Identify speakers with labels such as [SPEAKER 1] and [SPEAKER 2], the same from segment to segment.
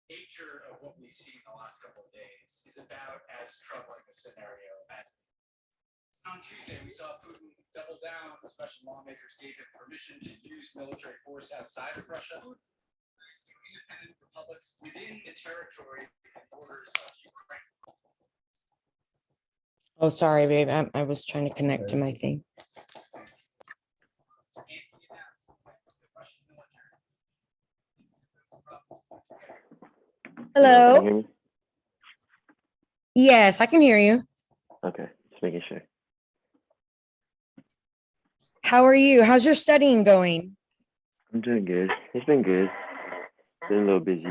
[SPEAKER 1] nature of what we've seen the last couple of days is about as troubling a scenario. On Tuesday, we saw Putin double down. Special lawmakers gave him permission to use military force outside of Russia. Independent republics within the territory and borders of Ukraine.
[SPEAKER 2] Oh, sorry, babe. I was trying to connect to my thing. Hello.
[SPEAKER 3] Can you hear me?
[SPEAKER 2] Yes, I can hear you.
[SPEAKER 3] Okay, just making sure.
[SPEAKER 2] How are you? How's your studying going?
[SPEAKER 3] I'm doing good. It's been good. Been a little busy.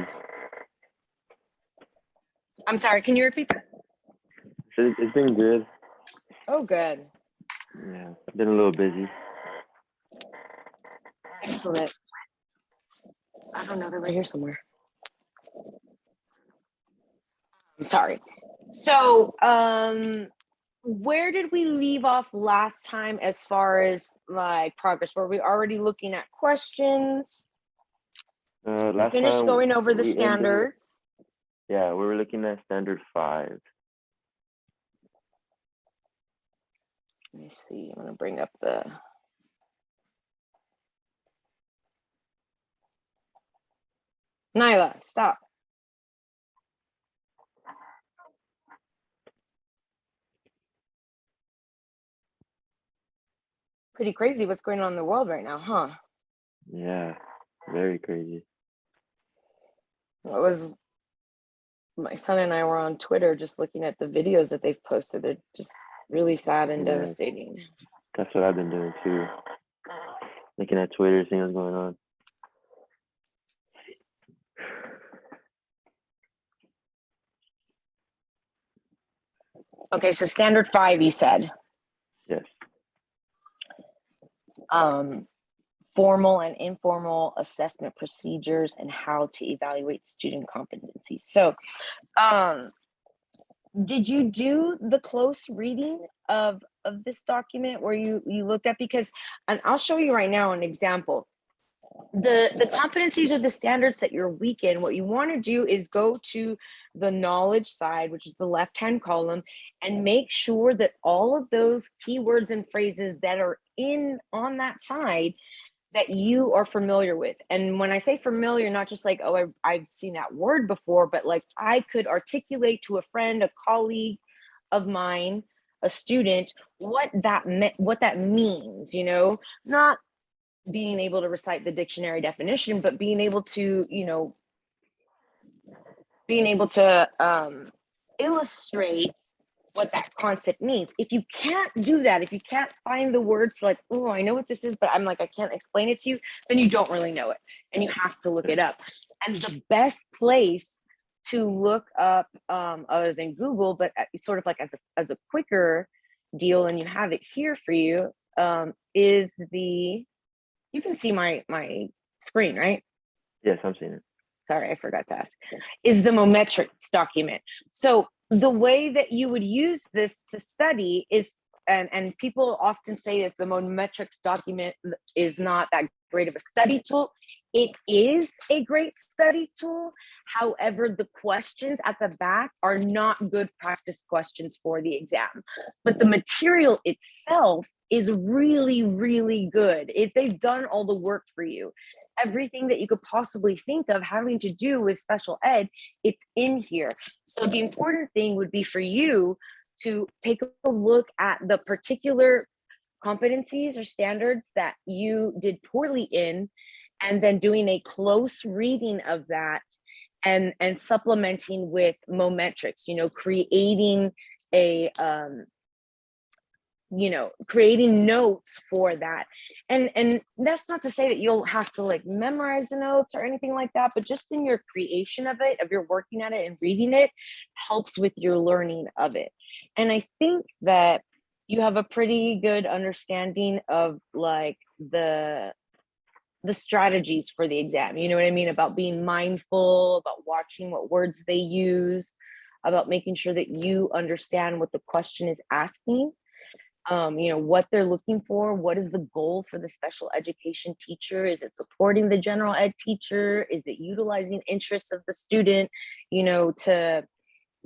[SPEAKER 2] I'm sorry, can you repeat that?
[SPEAKER 3] It's been good.
[SPEAKER 2] Oh, good.
[SPEAKER 3] Yeah, been a little busy.
[SPEAKER 2] Excellent. I don't know, they're right here somewhere. I'm sorry. So, where did we leave off last time as far as like progress? Were we already looking at questions?
[SPEAKER 3] Last
[SPEAKER 2] Finished
[SPEAKER 3] time
[SPEAKER 2] going over the
[SPEAKER 3] we ended-
[SPEAKER 2] standards.
[SPEAKER 3] Yeah, we were looking at standard 5.
[SPEAKER 2] Let me see. I'm gonna bring up the. Nyla, stop. Pretty crazy what's going on in the world right now, huh?
[SPEAKER 3] Yeah, very crazy.
[SPEAKER 2] It was my son and I were on Twitter just looking at the videos that they've posted. They're just really sad and
[SPEAKER 3] Yeah.
[SPEAKER 2] devastating.
[SPEAKER 3] That's what I've been doing too. Looking at Twitter, seeing what's going on.
[SPEAKER 2] Okay, so standard 5, you said.
[SPEAKER 3] Yes.
[SPEAKER 2] Formal and informal assessment procedures and how to evaluate student competencies. So, did you do the close reading of this document where you looked at, because, and I'll show you right now an example. The competencies are the standards that you're weak in. What you want to do is go to the knowledge side, which is the left-hand column, and make sure that all of those keywords and phrases that are on that side that you are familiar with. And when I say familiar, not just like, oh, I've seen that word before, but like I could articulate to a friend, a colleague of mine, a student, what that means, not being able to recite the dictionary definition, but being able to, illustrate what that concept means. If you can't do that, if you can't find the words like, oh, I know what this is, but I'm like, I can't explain it to you, then you don't really know it and you have to look it up. And the best place to look up, other than Google, but sort of like as a quicker deal, and you have it here for you, is you can see my screen, right?
[SPEAKER 3] Yes, I'm seeing it.
[SPEAKER 2] Sorry, I forgot to ask, is the Mometrics document. So the way that you would use this to study is, and people often say that the Mometrics document is not that great of a study tool. It is a great study tool. However, the questions at the back are not good practice questions for the exam. But the material itself is really, really good. If they've done all the work for you, everything that you could possibly think of having to do with special ed, it's in here. So the important thing would be for you to take a look at the particular competencies or standards that you did poorly in, and then doing a close reading of that and supplementing with Mometrics, creating a creating notes for that. And that's not to say that you'll have to like memorize the notes or anything like that, but just in your creation of it, of your working at it and reading it, helps with your learning of it. And I think that you have a pretty good understanding of like the strategies for the exam, you know what I mean, about being mindful, about watching what words they use, about making sure that you understand what the question is asking. what they're looking for. What is the goal for the special education teacher? Is it supporting the general ed teacher? Is it utilizing interests of the student, to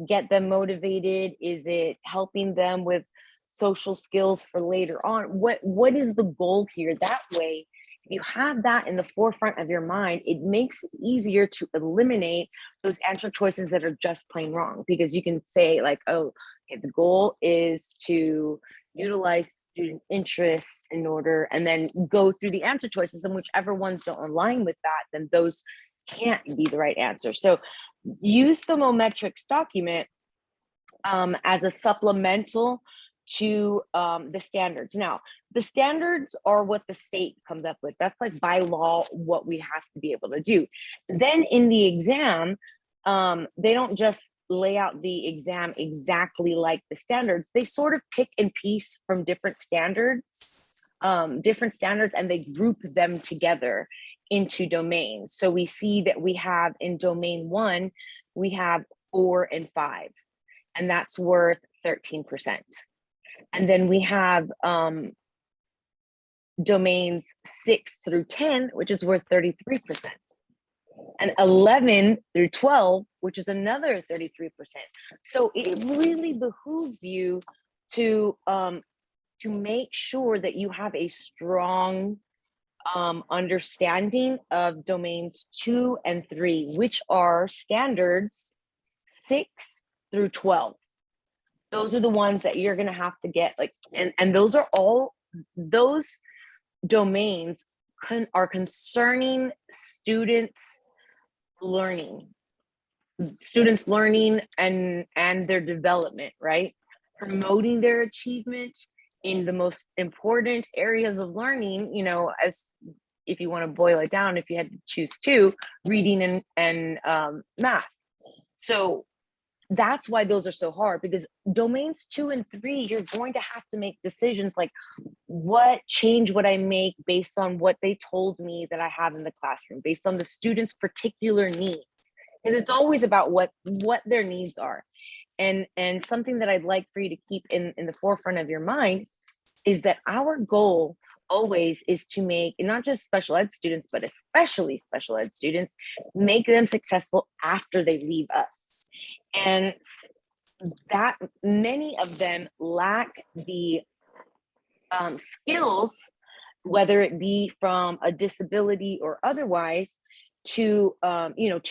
[SPEAKER 2] get them motivated? Is it helping them with social skills for later on? What is the goal here? That way, if you have that in the forefront of your mind, it makes it easier to eliminate those answer choices that are just plain wrong, because you can say like, oh, okay, the goal is to utilize student interests in order, and then go through the answer choices, and whichever ones don't align with that, then those can't be the right answer. So use the Mometrics document as a supplemental to the standards. Now, the standards are what the state comes up with. That's like by law what we have to be able to do. Then in the exam, they don't just lay out the exam exactly like the standards. They sort of pick and piece from different standards, and they group them together into domains. So we see that we have in domain 1, we have 4 and 5, and that's worth 13%. And then we have domains 6 through 10, which is worth 33%. And 11 through 12, which is another 33%. So it really behooves you to make sure that you have a strong understanding of domains 2 and 3, which are standards 6 through 12. Those are the ones that you're going to have to get, like, and those are all, those domains are concerning students learning and their development, right? Promoting their achievement in the most important areas of learning, as if you want to boil it down, if you had to choose two, reading and math. So that's why those are so hard, because domains 2 and 3, you're going to have to make decisions like, what change would I make based on what they told me that I have in the classroom, based on the student's particular needs? Because it's always about what their needs are. And something that I'd like for you to keep in the forefront of your mind is that our goal always is to make not just special ed students, but especially special ed students, make them successful after they leave us. And that many of them lack the skills, whether it be from a disability or otherwise, to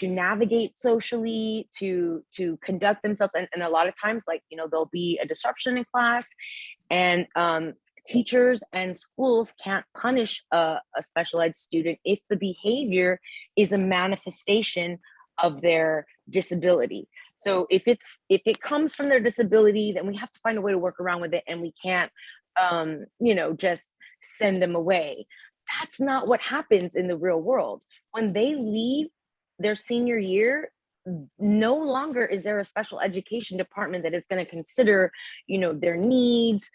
[SPEAKER 2] navigate socially, to conduct themselves. And a lot of times, like, there'll be a disruption in class, and teachers and schools can't punish a special ed student if the behavior is a manifestation of their disability. So if it comes from their disability, then we have to find a way to work around with it, and we can't just send them away. That's not what happens in the real world. When they leave their senior year, no longer is there a special education department that is going to consider, their needs,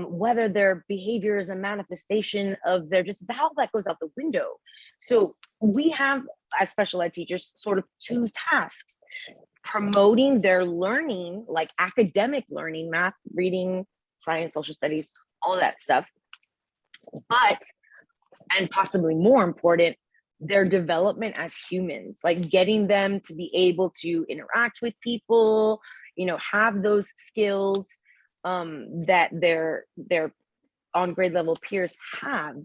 [SPEAKER 2] whether their behavior is a manifestation of their disability. All that goes out the window. So we have, as special ed teachers, sort of two tasks: promoting their learning, like academic learning, math, reading, science, social studies, all of that stuff. But, and possibly more important, their development as humans, like getting them to be able to interact with people, have those skills that their on grade level peers have,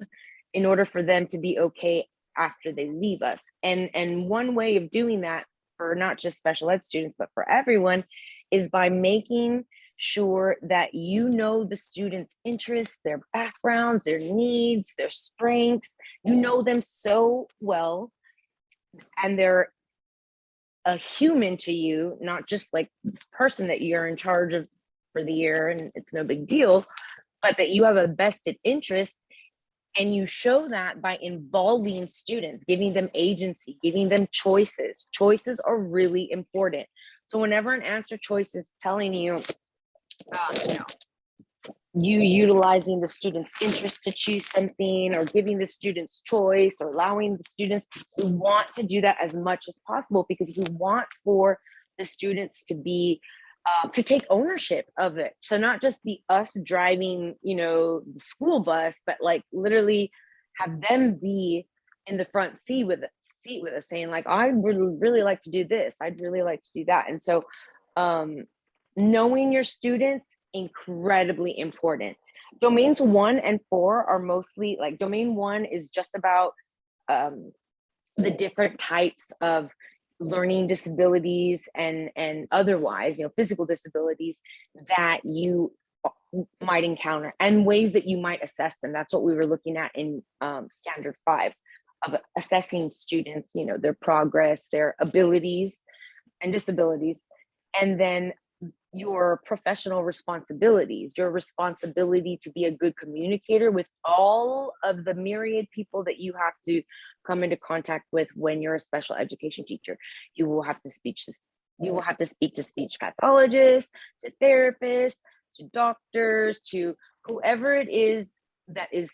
[SPEAKER 2] in order for them to be okay after they leave us. And one way of doing that for not just special ed students, but for everyone, is by making sure that the students' interests, their backgrounds, their needs, their strengths, them so well, and they're a human to you, not just like this person that you're in charge of for the year and it's no big deal, but that you have a vested interest. And you show that by involving students, giving them agency, giving them choices. Choices are really important. So whenever an answer choice is telling you, you utilizing the student's interest to choose something, or giving the students choice, or allowing the students, we want to do that as much as possible, because we want for the students to be to take ownership of it. So not just be us driving, the school bus, but like literally have them be in the front seat with us saying like, I would really like to do this. I'd really like to do that. And so knowing your students, incredibly important. Domains 1 and 4 are mostly like domain 1 is just about the different types of learning disabilities and otherwise, physical disabilities that you might encounter and ways that you might assess them. That's what we were looking at in standard 5 of assessing students, their progress, their abilities and disabilities. And then your professional responsibilities, your responsibility to be a good communicator with all of the myriad people that you have to come into contact with when you're a special education teacher. You will have to speak to speech pathologists, to therapists, to doctors, to whoever it is that is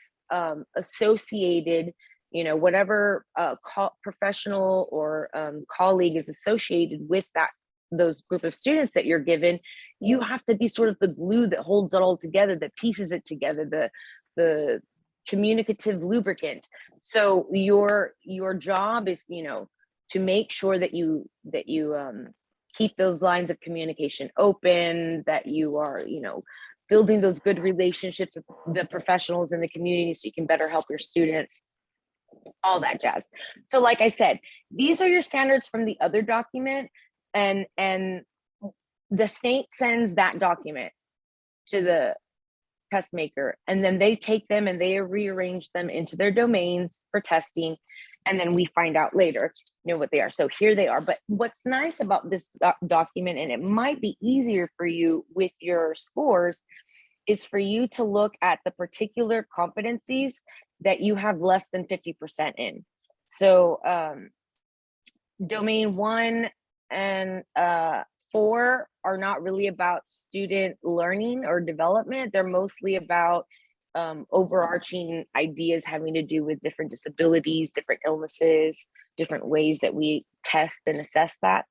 [SPEAKER 2] associated, whatever professional or colleague is associated with those group of students that you're given. You have to be sort of the glue that holds it all together, that pieces it together, the communicative lubricant. So your job is, to make sure that you keep those lines of communication open, that you are, building those good relationships with the professionals in the community so you can better help your students, all that jazz. So like I said, these are your standards from the other document, and the state sends that document to the test maker, and then they take them and they rearrange them into their domains for testing, and then we find out later what they are. So here they are. But what's nice about this document, and it might be easier for you with your scores, is for you to look at the particular competencies that you have less than 50% in. So domain 1 and 4 are not really about student learning or development. They're mostly about overarching ideas having to do with different disabilities, different illnesses, different ways that we test and assess that.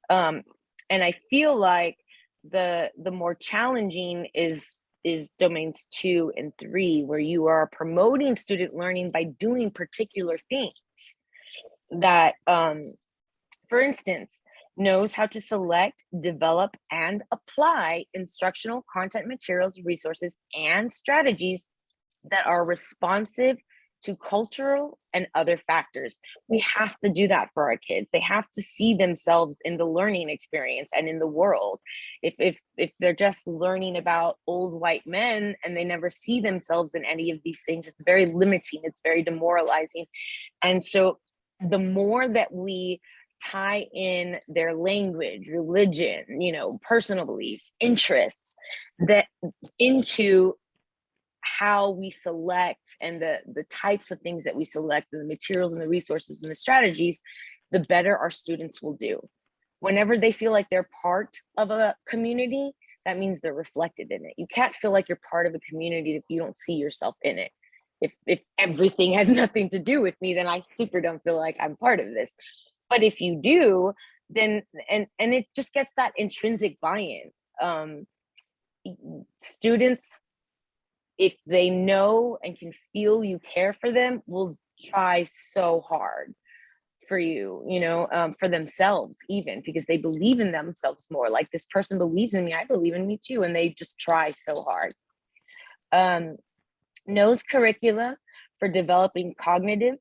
[SPEAKER 2] And I feel like the more challenging is domains 2 and 3, where you are promoting student learning by doing particular things that, for instance, knows how to select, develop, and apply instructional content materials, resources, and strategies that are responsive to cultural and other factors. We have to do that for our kids. They have to see themselves in the learning experience and in the world. If they're just learning about old white men and they never see themselves in any of these things, it's very limiting, it's very demoralizing. And so the more that we tie in their language, religion, personal beliefs, interests, that into how we select and the types of things that we select, and the materials and the resources and the strategies, the better our students will do. Whenever they feel like they're part of a community, that means they're reflected in it. You can't feel like you're part of a community if you don't see yourself in it. If everything has nothing to do with me, then I super don't feel like I'm part of this. But if you do, then and it just gets that intrinsic buy-in. Students, if they know and can feel you care for them, will try so hard for you, for themselves, even because they believe in themselves more. Like, this person believes in me, I believe in me too, and they just try so hard. Knows curricula for developing cognitive,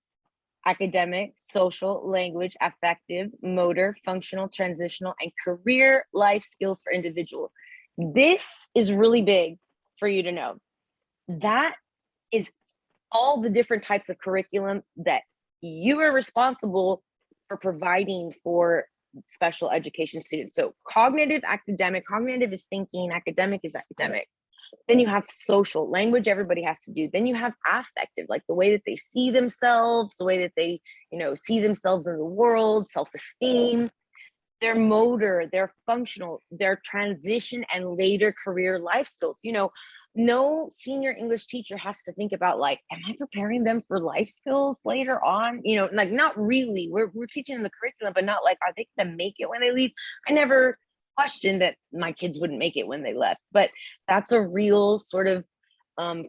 [SPEAKER 2] academic, social, language, affective, motor, functional, transitional, and career life skills for individual. This is really big for you to know. That is all the different types of curriculum that you are responsible for providing for special education students. So cognitive, academic, cognitive is thinking, academic is academic. Then you have social, language everybody has to do. Then you have affective, like the way that they see themselves, the way that they, see themselves in the world, self-esteem, their motor, their functional, their transition, and later career life skills. No senior English teacher has to think about, like, am I preparing them for life skills later on? Like, not really. We're teaching them the curriculum, but not like, are they going to make it when they leave? I never question that my kids wouldn't make it when they left. But that's a real sort of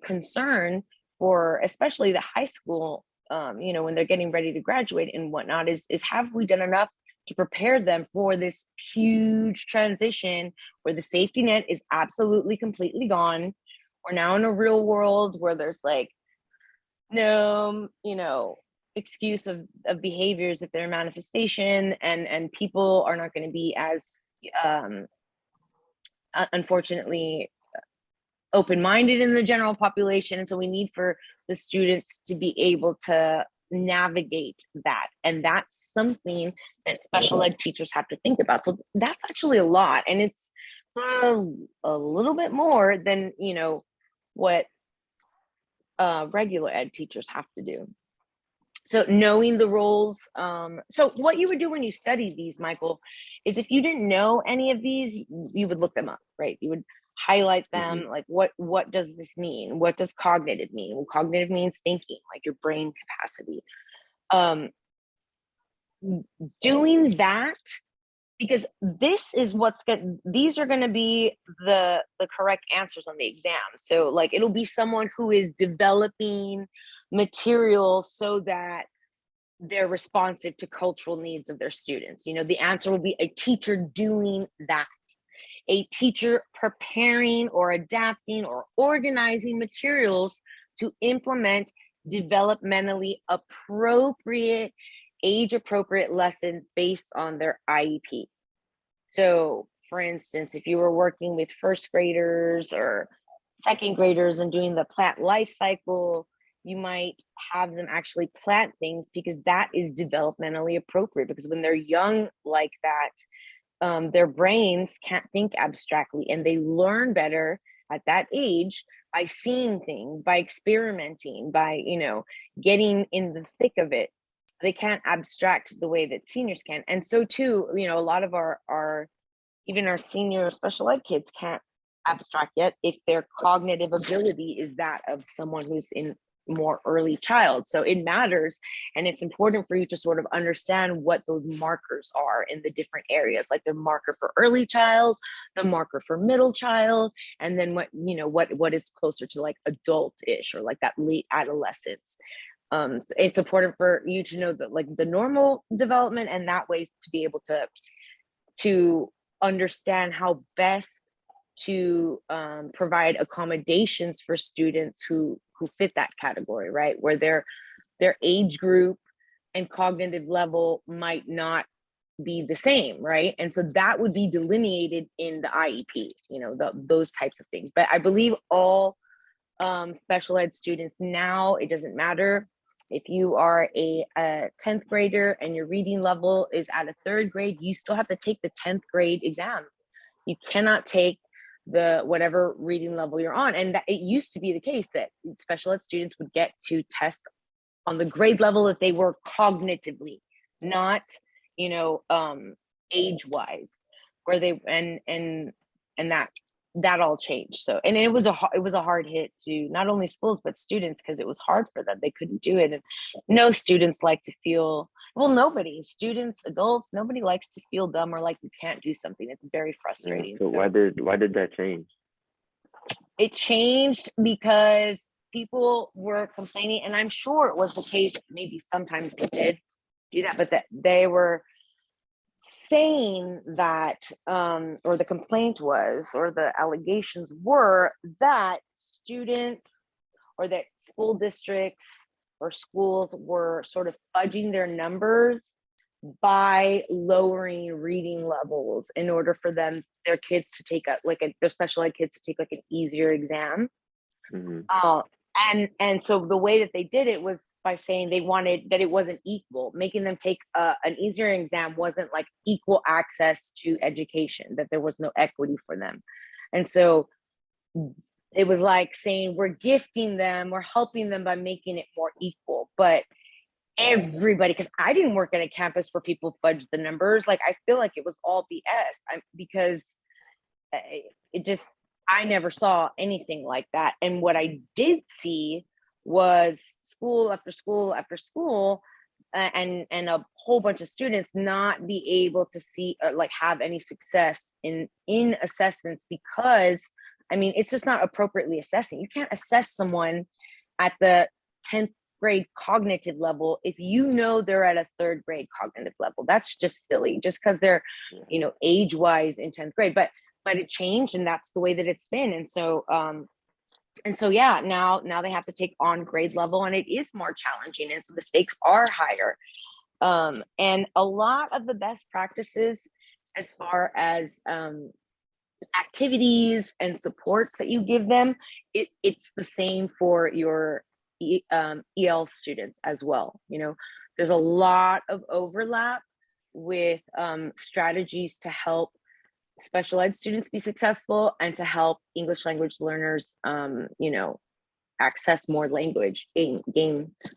[SPEAKER 2] concern for especially the high school, you know, when they're getting ready to graduate and whatnot, is have we done enough to prepare them for this huge transition where the safety net is absolutely completely gone. We're now in a real world where there's like no, you know, excuse of behaviors if they're a manifestation, and people are not going to be as um unfortunately open-minded in the general population. And so we need for the students to be able to navigate that, and that's something that special ed teachers have to think about. So that's actually a lot, and it's a little bit more than, you know, what regular ed teachers have to do. So knowing the roles, so what you would do when you study these, Michael, is if you didn't know any of these, you would look them up, right? You would highlight them, like what does this mean? What does cognitive mean? Well, cognitive means thinking, like your brain capacity. Doing that, because this is these are going to be the correct answers on the exam. So like it'll be someone who is developing material so that they're responsive to cultural needs of their students. You know, the answer will be a teacher doing that. A teacher preparing or adapting or organizing materials to implement developmentally appropriate, age-appropriate lessons based on their IEP. So, for instance, if you were working with first graders or second graders and doing the plant life cycle, you might have them actually plant things because that is developmentally appropriate. Because when they're young like that, their brains can't think abstractly, and they learn better at that age by seeing things, by experimenting, by, you know, getting in the thick of it. They can't abstract the way that seniors can. And so too, you know, a lot of our even our senior special ed kids can't abstract yet if their cognitive ability is that of someone who's in more early child. So it matters, and it's important for you to sort of understand what those markers are in the different areas, like the marker for early child, the marker for middle child, and then what, you know, what is closer to like adult-ish or like that late adolescence. It's important for you to know that like the normal development, and that way to be able to understand how best to provide accommodations for students who fit that category, right? Where their age group and cognitive level might not be the same, right? And so that would be delineated in the IEP, you know, those types of things. But I believe all special ed students now, it doesn't matter if you are a 10th grader and your reading level is at a 3rd grade, you still have to take the 10th grade exam. You cannot take the whatever reading level you're on. And that, it used to be the case that special ed students would get to test on the grade level that they were cognitively, not, you know, age wise, where they and that all changed. So, and it was a hard hit to not only schools but students, because it was hard for them. They couldn't do it, and no students like to feel, well, nobody, students, adults, nobody likes to feel dumb or like you can't do something. It's very frustrating.
[SPEAKER 3] So why did that change?
[SPEAKER 2] It changed because people were complaining, and I'm sure it was the case, maybe sometimes they did do that, but that they were saying that, or the complaint was, or the allegations were that students or that school districts or schools were sort of fudging their numbers by lowering reading levels in order for their kids to take their special ed kids to take like an easier exam. And so the way that they did it was by saying they wanted that it wasn't equal. Making them take an easier exam wasn't like equal access to education, that there was no equity for them. And so it was like saying we're gifting them, we're helping them by making it more equal. But everybody, because I didn't work at a campus where people fudged the numbers, like I feel like it was all BS, because I never saw anything like that. And what I did see was school after school after school, and a whole bunch of students not be able to see like have any success in assessments, because I mean, it's just not appropriately assessing. You can't assess someone at the 10th grade cognitive level if you know they're at a 3rd grade cognitive level. That's just silly, just because they're, you know, age wise in 10th grade. But it changed, and that's the way that it's been. And so yeah, now they have to take on grade level, and it is more challenging, and so the stakes are higher. And a lot of the best practices as far as activities and supports that you give them, it's the same for your EL students as well. You know, there's a lot of overlap with strategies to help special ed students be successful and to help English language learners, you know, access more language,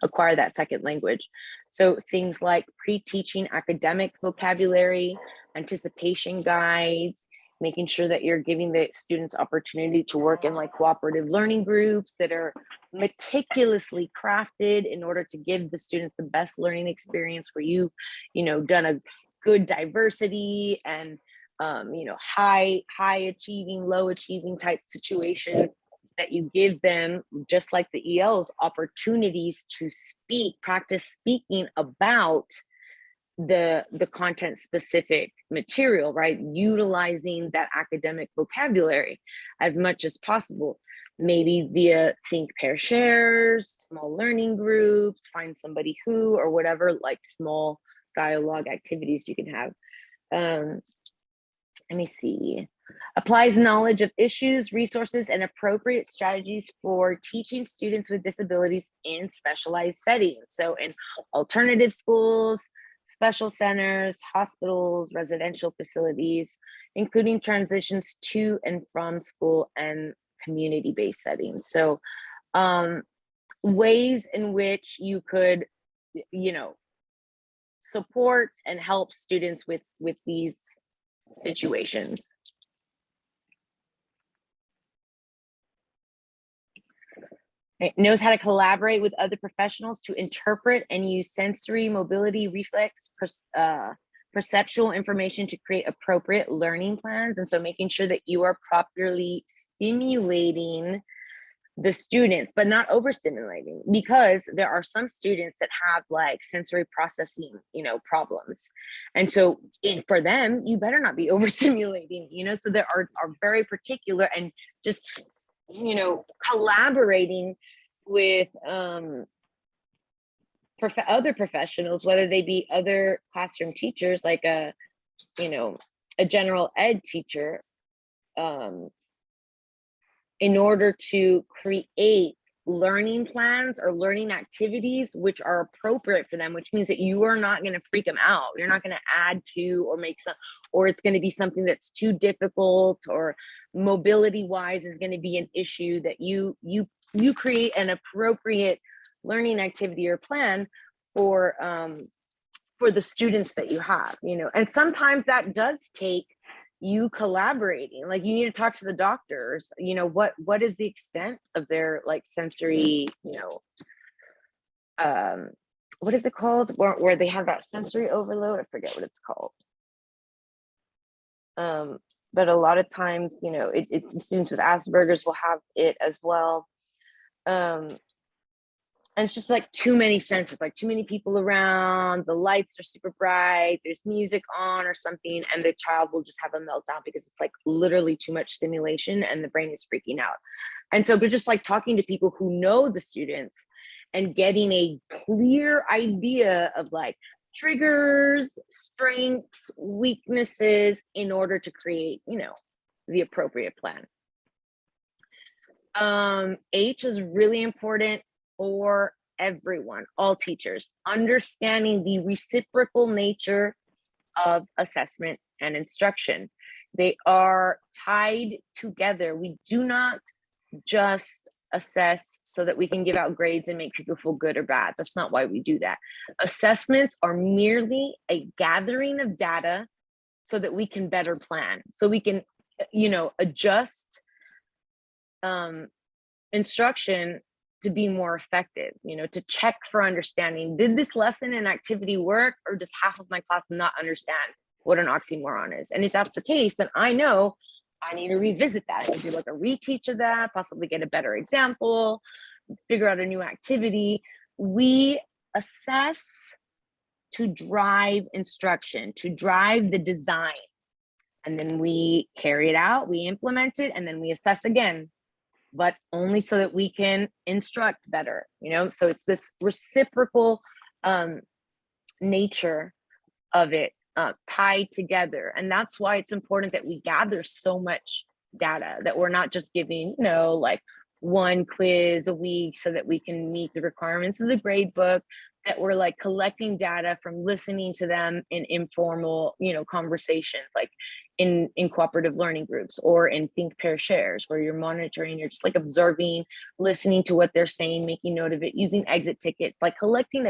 [SPEAKER 2] acquire that second language. So things like pre-teaching academic vocabulary, anticipation guides, making sure that you're giving the students opportunity to work in like cooperative learning groups that are meticulously crafted in order to give the students the best learning experience, where you know, done a good diversity and you know, high achieving, low achieving type situation, that you give them, just like the ELs, opportunities to practice speaking about the content specific material, right? Utilizing that academic vocabulary as much as possible, maybe via think, pair, shares, small learning groups, find somebody who, or whatever, like small dialogue activities you can have. Let me see. Applies knowledge of issues, resources, and appropriate strategies for teaching students with disabilities in specialized settings. So in alternative schools, special centers, hospitals, residential facilities, including transitions to and from school and community-based settings. So ways in which you could, you know, support and help students with these situations. It knows how to collaborate with other professionals to interpret and use sensory, mobility, reflex, perceptual information to create appropriate learning plans. And so making sure that you are properly stimulating the students, but not overstimulating, because there are some students that have like sensory processing, you know, problems. And so for them, you better not be overstimulating, you know, so there are very particular, and just, you know, collaborating with other professionals, whether they be other classroom teachers, like a, you know, a general ed teacher, in order to create learning plans or learning activities which are appropriate for them, which means that you are not going to freak them out. You're not going to add to or make some, or it's going to be something that's too difficult, or mobility wise is going to be an issue, that you create an appropriate learning activity or plan for the students that you have, you know. And sometimes that does take you collaborating, like you need to talk to the doctors, you know, what is the extent of their like sensory, you know, what is it called, where they have that sensory overload, I forget what it's called. But a lot of times, you know, students with Asperger's will have it as well. And it's just like too many senses, like too many people around, the lights are super bright, there's music on or something, and the child will just have a meltdown because it's like literally too much stimulation and the brain is freaking out. And so we're just like talking to people who know the students and getting a clear idea of like triggers, strengths, weaknesses, in order to create, you know, the appropriate plan. H is really important for everyone, all teachers, understanding the reciprocal nature of assessment and instruction. They are tied together. We do not just assess so that we can give out grades and make people feel good or bad. That's not why we do that. Assessments are merely a gathering of data so that we can better plan, so we can, you know, adjust instruction to be more effective, to check for understanding. Did this lesson and activity work, or does half of my class not understand what an oxymoron is? And if that's the case, then I know I need to revisit that and do like a reteach of that, possibly get a better example, figure out a new activity. We assess to drive instruction, to drive the design. And then we carry it out, we implement it, and then we assess again, but only so that we can instruct better, So it's this reciprocal nature of it tied together. And that's why it's important that we gather so much data, that we're not just giving, like one quiz a week so that we can meet the requirements of the grade book, that we're like collecting data from listening to them in informal, conversations, like in cooperative learning groups or in think pair shares, where you're monitoring, you're just like observing, listening to what they're saying, making note of it, using exit tickets, like collecting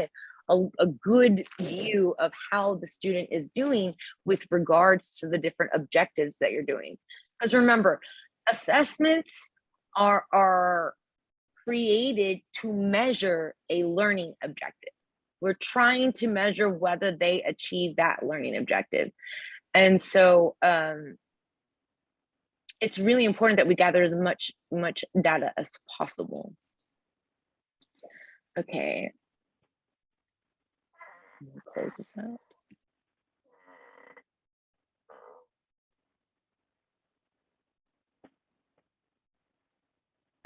[SPEAKER 2] a good view of how the student is doing with regards to the different objectives that you're doing. Because remember, assessments are created to measure a learning objective. We're trying to measure whether they achieve that learning objective. And so it's really important that we gather as much data as possible. Okay. Close this out.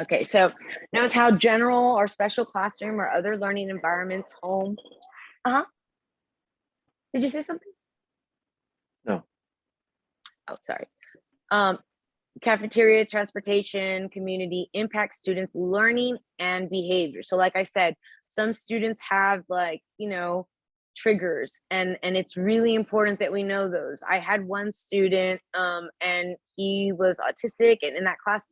[SPEAKER 2] Okay, so notice how general or special classroom or other learning environments, home. Did you say something?
[SPEAKER 3] No.
[SPEAKER 2] Oh, sorry. Cafeteria, transportation, community impact students' learning and behavior. So like I said, some students have like, triggers, and it's really important that we know those. I had one student and he was autistic, and in that class,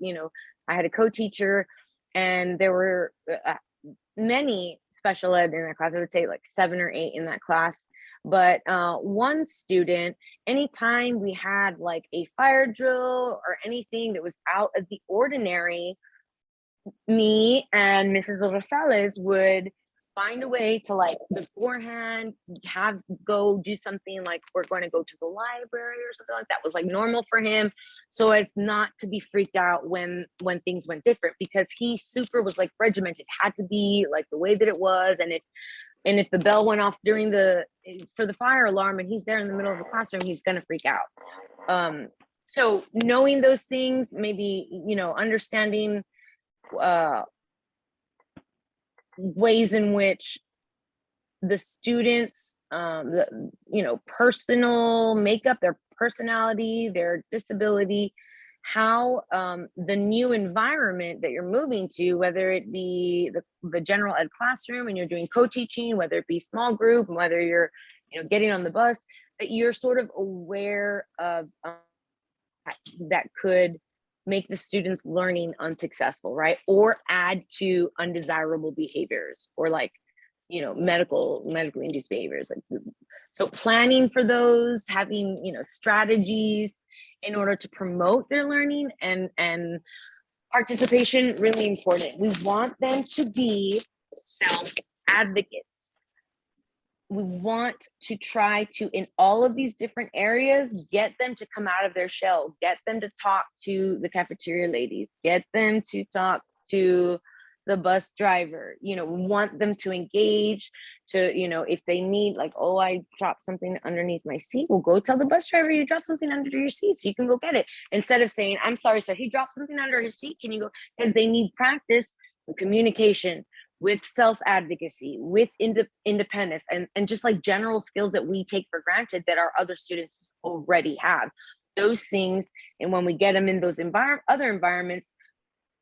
[SPEAKER 2] I had a co-teacher, and there were many special ed in that class. I would say like 7 or 8 in that class. But one student, anytime we had like a fire drill or anything that was out of the ordinary, me and Mrs. Rosales would find a way to like beforehand go do something, like we're going to go to the library or something like that was like normal for him, so as not to be freaked out when things went different, because he super was like regimented, had to be like the way that it was. And if the bell went off for the fire alarm and he's there in the middle of the classroom, he's going to freak out. So knowing those things, maybe, understanding ways in which the students, personal makeup, their personality, their disability, how the new environment that you're moving to, whether it be the general ed classroom and you're doing co-teaching, whether it be small group, whether you're getting on the bus, that you're sort of aware of that could make the students learning unsuccessful, right? Or add to undesirable behaviors, or like medically induced behaviors. So planning for those, having strategies in order to promote their learning and participation, really important. We want them to be self-advocates. We want to try to, in all of these different areas, get them to come out of their shell, get them to talk to the cafeteria ladies, get them to talk to the bus driver, we want them to engage, to, if they need, like, oh, I dropped something underneath my seat, well, go tell the bus driver you dropped something under your seat so you can go get it. Instead of saying, I'm sorry, sir, he dropped something under his seat, can you go? Because they need practice with communication, with self-advocacy, with independence, and just like general skills that we take for granted that our other students already have. Those things, and when we get them in those other environments,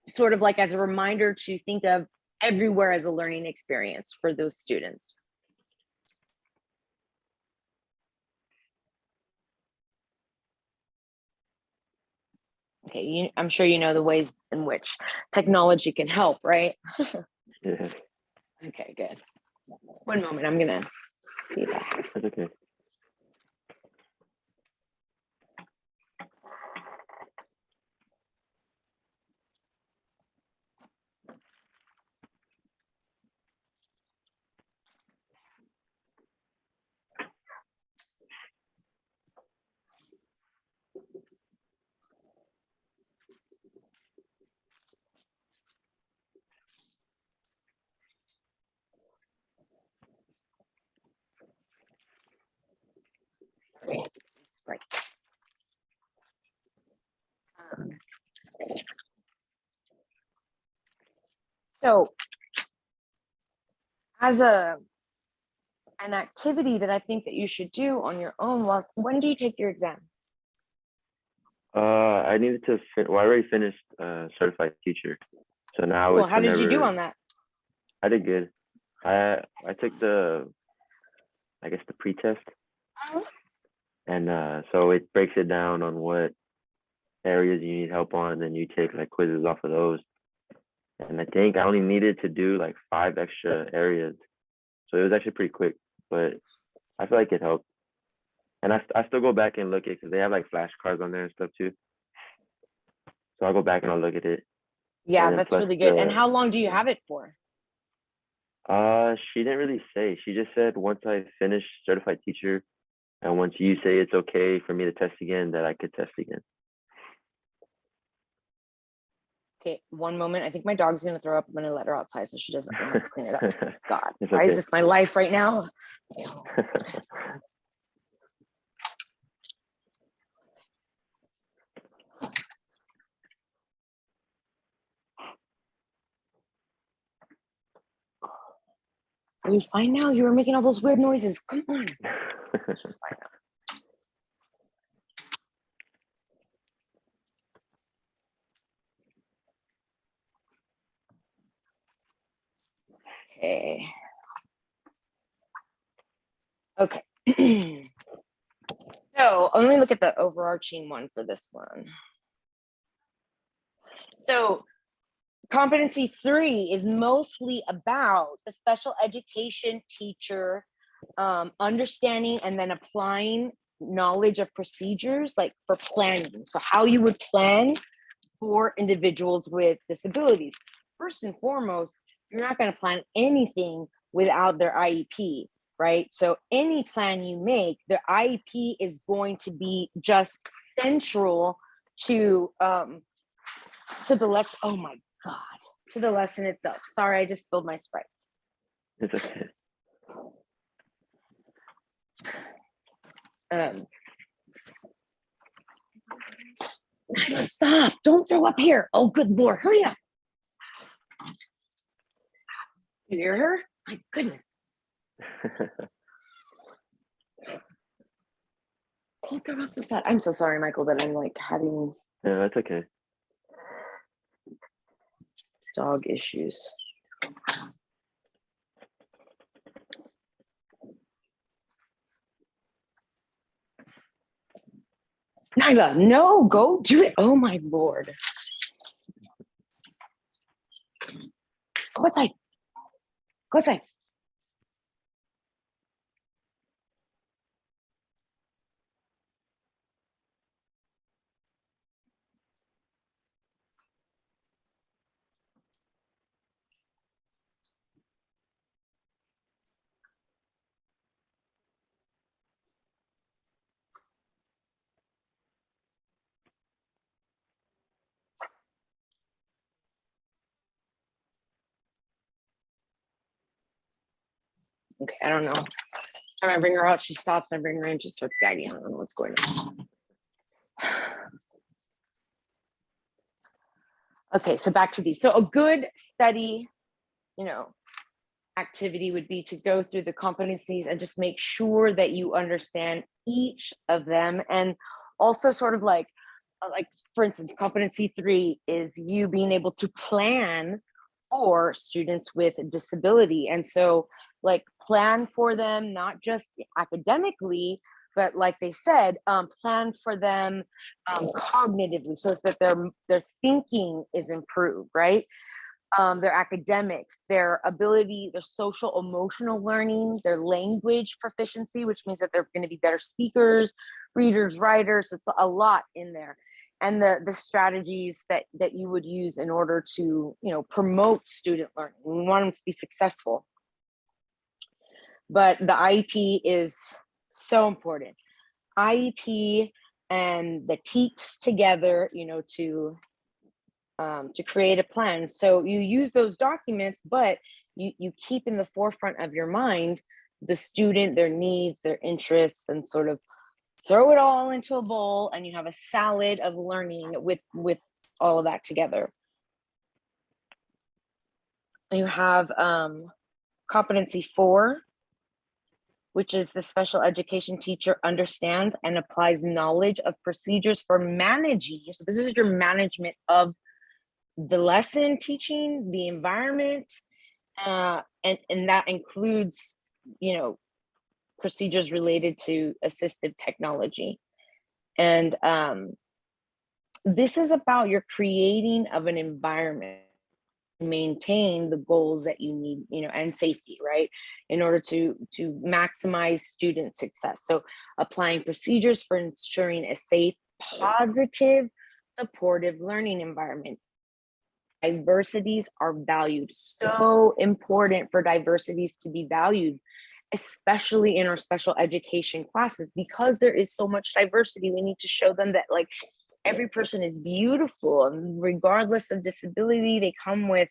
[SPEAKER 2] sort of like as a reminder to think of everywhere as a learning experience for those students. Okay, I'm sure you know the ways in which technology can help, right?
[SPEAKER 3] Yeah.
[SPEAKER 2] Okay, good. One moment, I'm gonna see if I have some.
[SPEAKER 3] That's okay.
[SPEAKER 2] Right. So as an activity that I think that you should do on your own was, when do you take your exam?
[SPEAKER 3] I needed to well, I already finished certified teacher. So now
[SPEAKER 2] Well,
[SPEAKER 3] it's
[SPEAKER 2] how did you do
[SPEAKER 3] whenever
[SPEAKER 2] on that?
[SPEAKER 3] I did good. I took I guess the pretest, and so it breaks it down on what areas you need help on, and then you take like quizzes off of those. And I think I only needed to do like 5 extra areas, so it was actually pretty quick. But I feel like it helped, and I still go back and look at, because they have like flashcards on there and stuff too. So I'll go back and I'll look at it.
[SPEAKER 2] Yeah,
[SPEAKER 3] And then
[SPEAKER 2] that's
[SPEAKER 3] plus
[SPEAKER 2] really good. And
[SPEAKER 3] the
[SPEAKER 2] how long do you have it for?
[SPEAKER 3] she didn't really say. She just said once I finish certified teacher, and once you say it's okay for me to test again, that I could test again.
[SPEAKER 2] Okay, one moment. I think my dog's gonna throw up. I'm gonna let her outside so she doesn't have to clean it up. God,
[SPEAKER 3] It's
[SPEAKER 2] why
[SPEAKER 3] okay.
[SPEAKER 2] is this my life right now? Are you fine now? You were making all those weird noises. Come on. Okay. Okay. So let me look at the overarching one for this one. So competency 3 is mostly about the special education teacher understanding and then applying knowledge of procedures, like for planning. So how you would plan for individuals with disabilities. First and foremost, you're not going to plan anything without their IEP, right? So any plan you make, their IEP is going to be just central to the lesson. Oh my God, to the lesson itself. Sorry, I just spilled my Sprite.
[SPEAKER 3] It's okay.
[SPEAKER 2] Stop, don't throw up here. Oh, good Lord, hurry up. You hear her? My goodness. Go throw up inside. I'm so sorry, Michael, that I'm like having
[SPEAKER 3] Yeah, that's okay.
[SPEAKER 2] dog issues. Nyla, no, go do it. Oh my Lord. Go outside. Go outside. Okay, I don't know. Time I bring her out, she stops. I bring her in, she starts gagging. I don't know what's going on. Okay, so back to these. So a good study, activity would be to go through the competencies and just make sure that you understand each of them. And also sort of like for instance, competency 3 is you being able to plan for students with disability. And so like plan for them, not just academically, but like they said, plan for them cognitively, so that their thinking is improved, right? Their academics, their ability, their social emotional learning, their language proficiency, which means that they're going to be better speakers, readers, writers. It's a lot in there. And the strategies that you would use in order to promote student learning. We want them to be successful. But the IEP is so important. IEP and the TEEPs together, to create a plan. So you use those documents, but you keep in the forefront of your mind the student, their needs, their interests, and sort of throw it all into a bowl, and you have a salad of learning with all of that together. You have competency 4, which is the special education teacher understands and applies knowledge of procedures for managing. So this is your management of the lesson teaching, the environment, and that includes, procedures related to assistive technology. And this is about your creating of an environment, maintain the goals that you need, and safety, right, in order to maximize student success. So applying procedures for ensuring a safe, positive, supportive learning environment. Diversities are valued. So important for diversities to be valued, especially in our special education classes, because there is so much diversity. We need to show them that every person is beautiful, and regardless of disability, they come with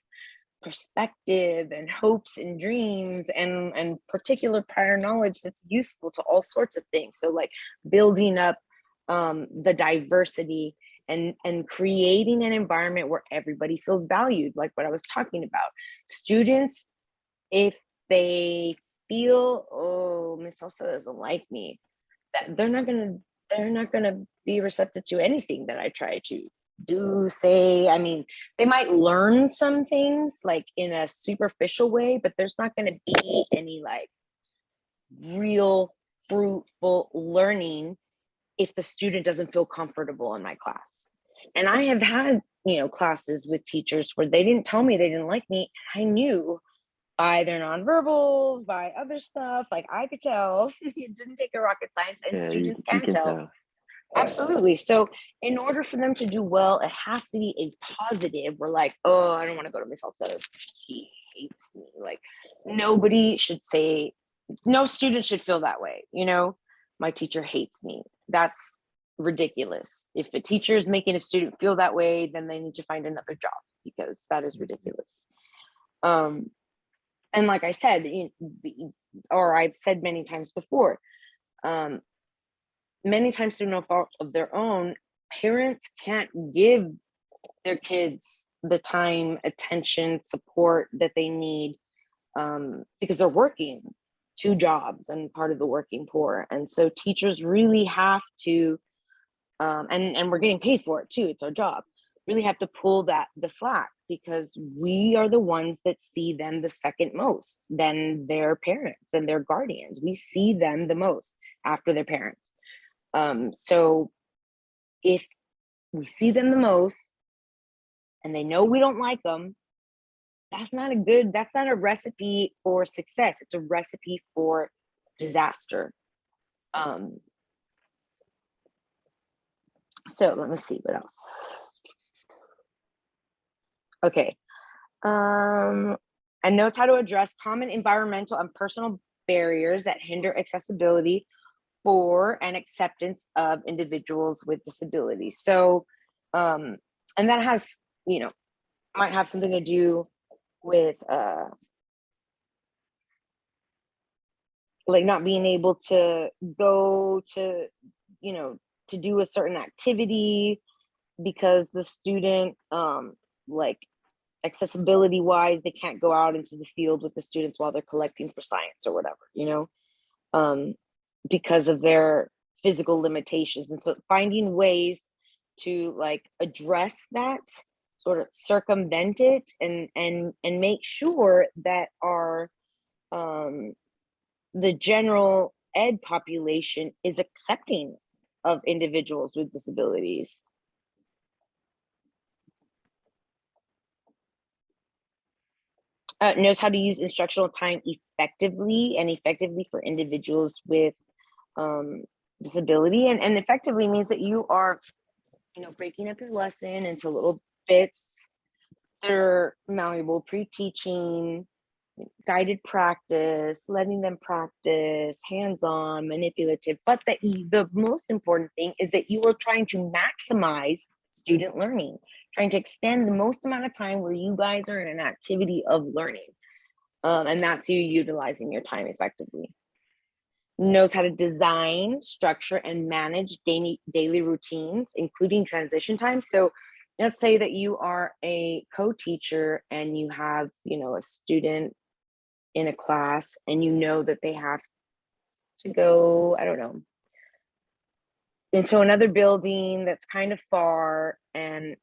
[SPEAKER 2] perspective and hopes and dreams and particular prior knowledge that's useful to all sorts of things. So building up the diversity and creating an environment where everybody feels valued, like what I was talking about. Students, if they feel, oh, Miss Elsa doesn't like me, that they're not gonna be receptive to anything that I try to do, say. I mean, they might learn some things in a superficial way, but there's not gonna be any real fruitful learning if the student doesn't feel comfortable in my class. And I have had, classes with teachers where they didn't tell me they didn't like me. I knew by their nonverbals, by other stuff, I could tell. It didn't take a rocket science, and
[SPEAKER 3] Yeah,
[SPEAKER 2] students
[SPEAKER 3] you
[SPEAKER 2] can
[SPEAKER 3] can
[SPEAKER 2] tell.
[SPEAKER 3] tell.
[SPEAKER 2] Absolutely. So in order for them to do well, it has to be a positive. We're oh, I don't want to go to Miss Elsa. She hates me. Nobody should say, no student should feel that way. My teacher hates me. That's ridiculous. If a teacher is making a student feel that way, then they need to find another job, because that is ridiculous. And like I said, or I've said many times before, many times through no fault of their own, parents can't give their kids the time, attention, support that they need, because they're working 2 jobs and part of the working poor. And so teachers really have to, and we're getting paid for it too, it's our job, really have to pull the slack, because we are the ones that see them the second most, than their parents and their guardians. We see them the most after their parents. So if we see them the most and they know we don't like them, that's not a recipe for success. It's a recipe for disaster. So let me see what else. Okay. And notes how to address common environmental and personal barriers that hinder accessibility for and acceptance of individuals with disabilities. So, and that has, might have something to do with not being able to go to, to do a certain activity because the student, accessibility wise, they can't go out into the field with the students while they're collecting for science or whatever, because of their physical limitations. And so finding ways to address that, sort of circumvent it, and make sure that our the general ed population is accepting of individuals with disabilities. Knows how to use instructional time effectively for individuals with disability, and effectively means that you are, breaking up your lesson into little bits. They're malleable pre-teaching, guided practice, letting them practice, hands-on, manipulative, but the most important thing is that you are trying to maximize student learning, trying to extend the most amount of time where you guys are in an activity of learning. And that's you utilizing your time effectively. Knows how to design, structure, and manage daily routines, including transition time. So let's say that you are a co-teacher and you have, a student in a class and you know that they have to go, I don't know, into another building that's kind of far, and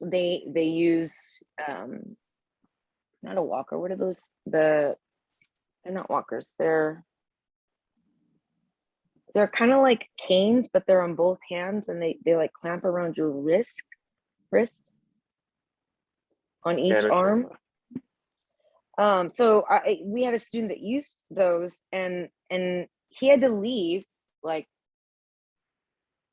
[SPEAKER 2] they use not a walker, what are those, they're not walkers, they're kind of like canes, but they're on both hands, and they like clamp around your wrist on each arm. So we had a student that used those, and he had to leave like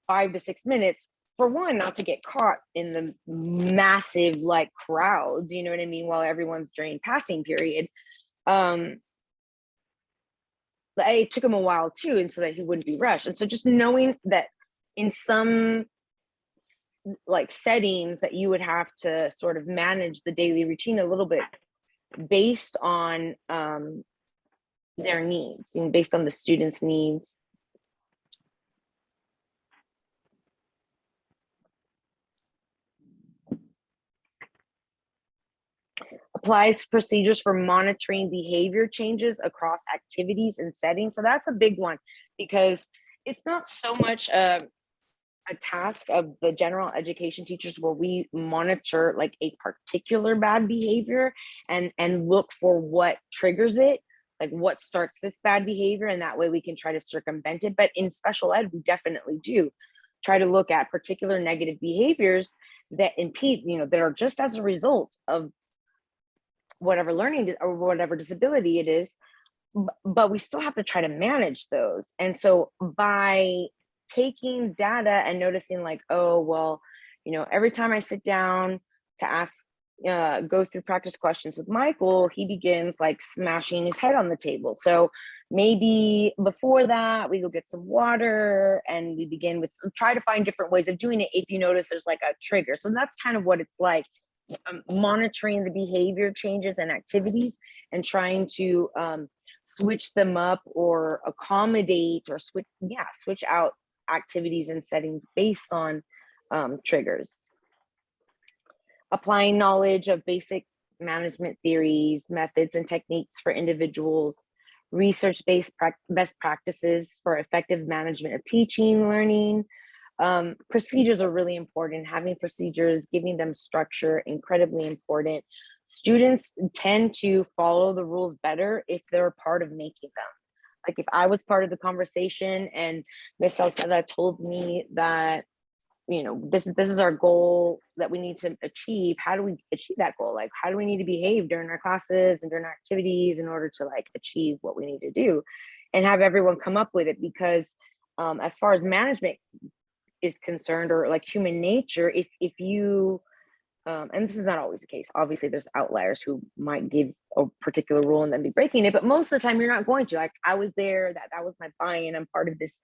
[SPEAKER 2] 5 to 6 minutes, for one, not to get caught in the massive like crowds, you know what I mean, while everyone's during passing period. But it took him a while too, and so that he wouldn't be rushed. And so just knowing that in some like settings that you would have to sort of manage the daily routine a little bit based on their needs, based on the students' needs. Applies procedures for monitoring behavior changes across activities and settings. So that's a big one, because it's not so much a task of the general education teachers where we monitor like a particular bad behavior and look for what triggers it, like what starts this bad behavior, and that way we can try to circumvent it. But in special ed, we definitely do try to look at particular negative behaviors that impede, that are just as a result of whatever learning or whatever disability it is, but we still have to try to manage those. And so by taking data and noticing like, oh, well, every time I sit down to ask, go through practice questions with Michael, he begins like smashing his head on the table. So maybe before that, we go get some water and we begin with, try to find different ways of doing it if you notice there's like a trigger. So that's kind of what it's like, monitoring the behavior changes and activities and trying to switch them up or accommodate or switch out activities and settings based on triggers. Applying knowledge of basic management theories, methods, and techniques for individuals, research-based best practices for effective management of teaching, learning. Procedures are really important. Having procedures, giving them structure, incredibly important. Students tend to follow the rules better if they're a part of making them. Like if I was part of the conversation and Ms. Salceda told me that, this is our goal that we need to achieve. How do we achieve that goal? Like, how do we need to behave during our classes and during our activities in order to like achieve what we need to do, and have everyone come up with it? Because as far as management is concerned, or like human nature, if you and this is not always the case, obviously there's outliers who might give a particular rule and then be breaking it, but most of the time you're not going to. Like I was there, that was my buy-in, I'm part of this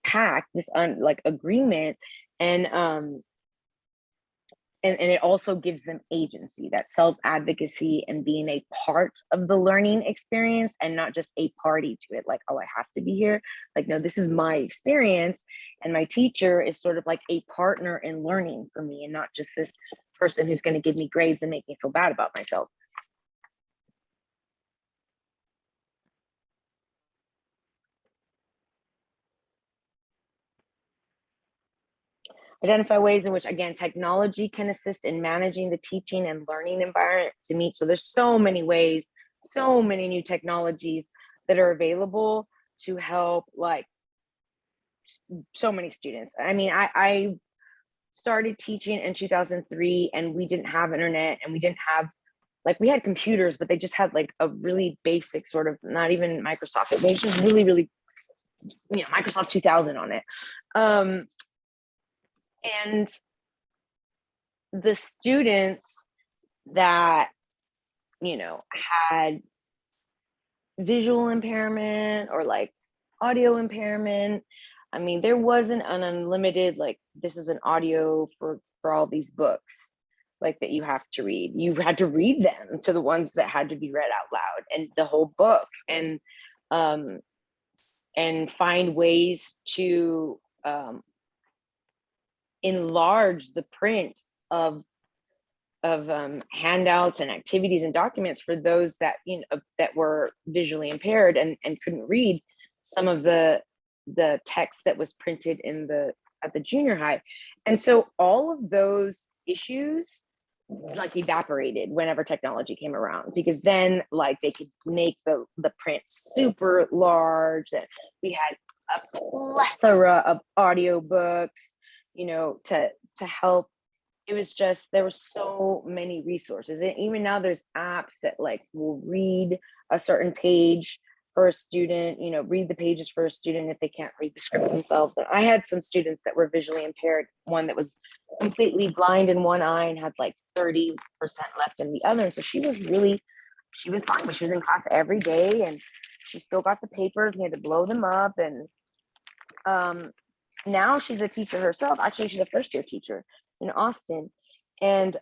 [SPEAKER 2] pact, this like agreement, and it also gives them agency, that self-advocacy and being a part of the learning experience and not just a party to it. Like, oh, I have to be here. Like, no, this is my experience. And my teacher is sort of like a partner in learning for me and not just this person who's going to give me grades and make me feel bad about myself. Identify ways in which, again, technology can assist in managing the teaching and learning environment to meet. So there's so many ways, so many new technologies that are available to help like so many students. I mean, I started teaching in 2003 and we didn't have internet, and we didn't have, like, we had computers, but they just had like a really basic sort of, not even Microsoft, it was just really, really, Microsoft 2000 on it. And the students that had visual impairment or like audio impairment. I mean, there wasn't an unlimited, like, this is an audio for all these books, like, that you have to read. You had to read them to the ones that had to be read out loud, and the whole book, and find ways to enlarge the print of handouts and activities and documents for those that that were visually impaired and couldn't read some of the text that was printed at the junior high. And so all of those issues like evaporated whenever technology came around, because then like they could make the print super large, and we had a plethora of audiobooks, to help. It was just, there were so many resources, and even now there's apps that like will read a certain page for a student, read the pages for a student if they can't read the script themselves. And I had some students that were visually impaired, one that was completely blind in one eye and had like 30% left in the other. And so she was fine, but she was in class every day, and she still got the papers, and had to blow them up. And now she's a teacher herself. Actually, she's a first year teacher in Austin. And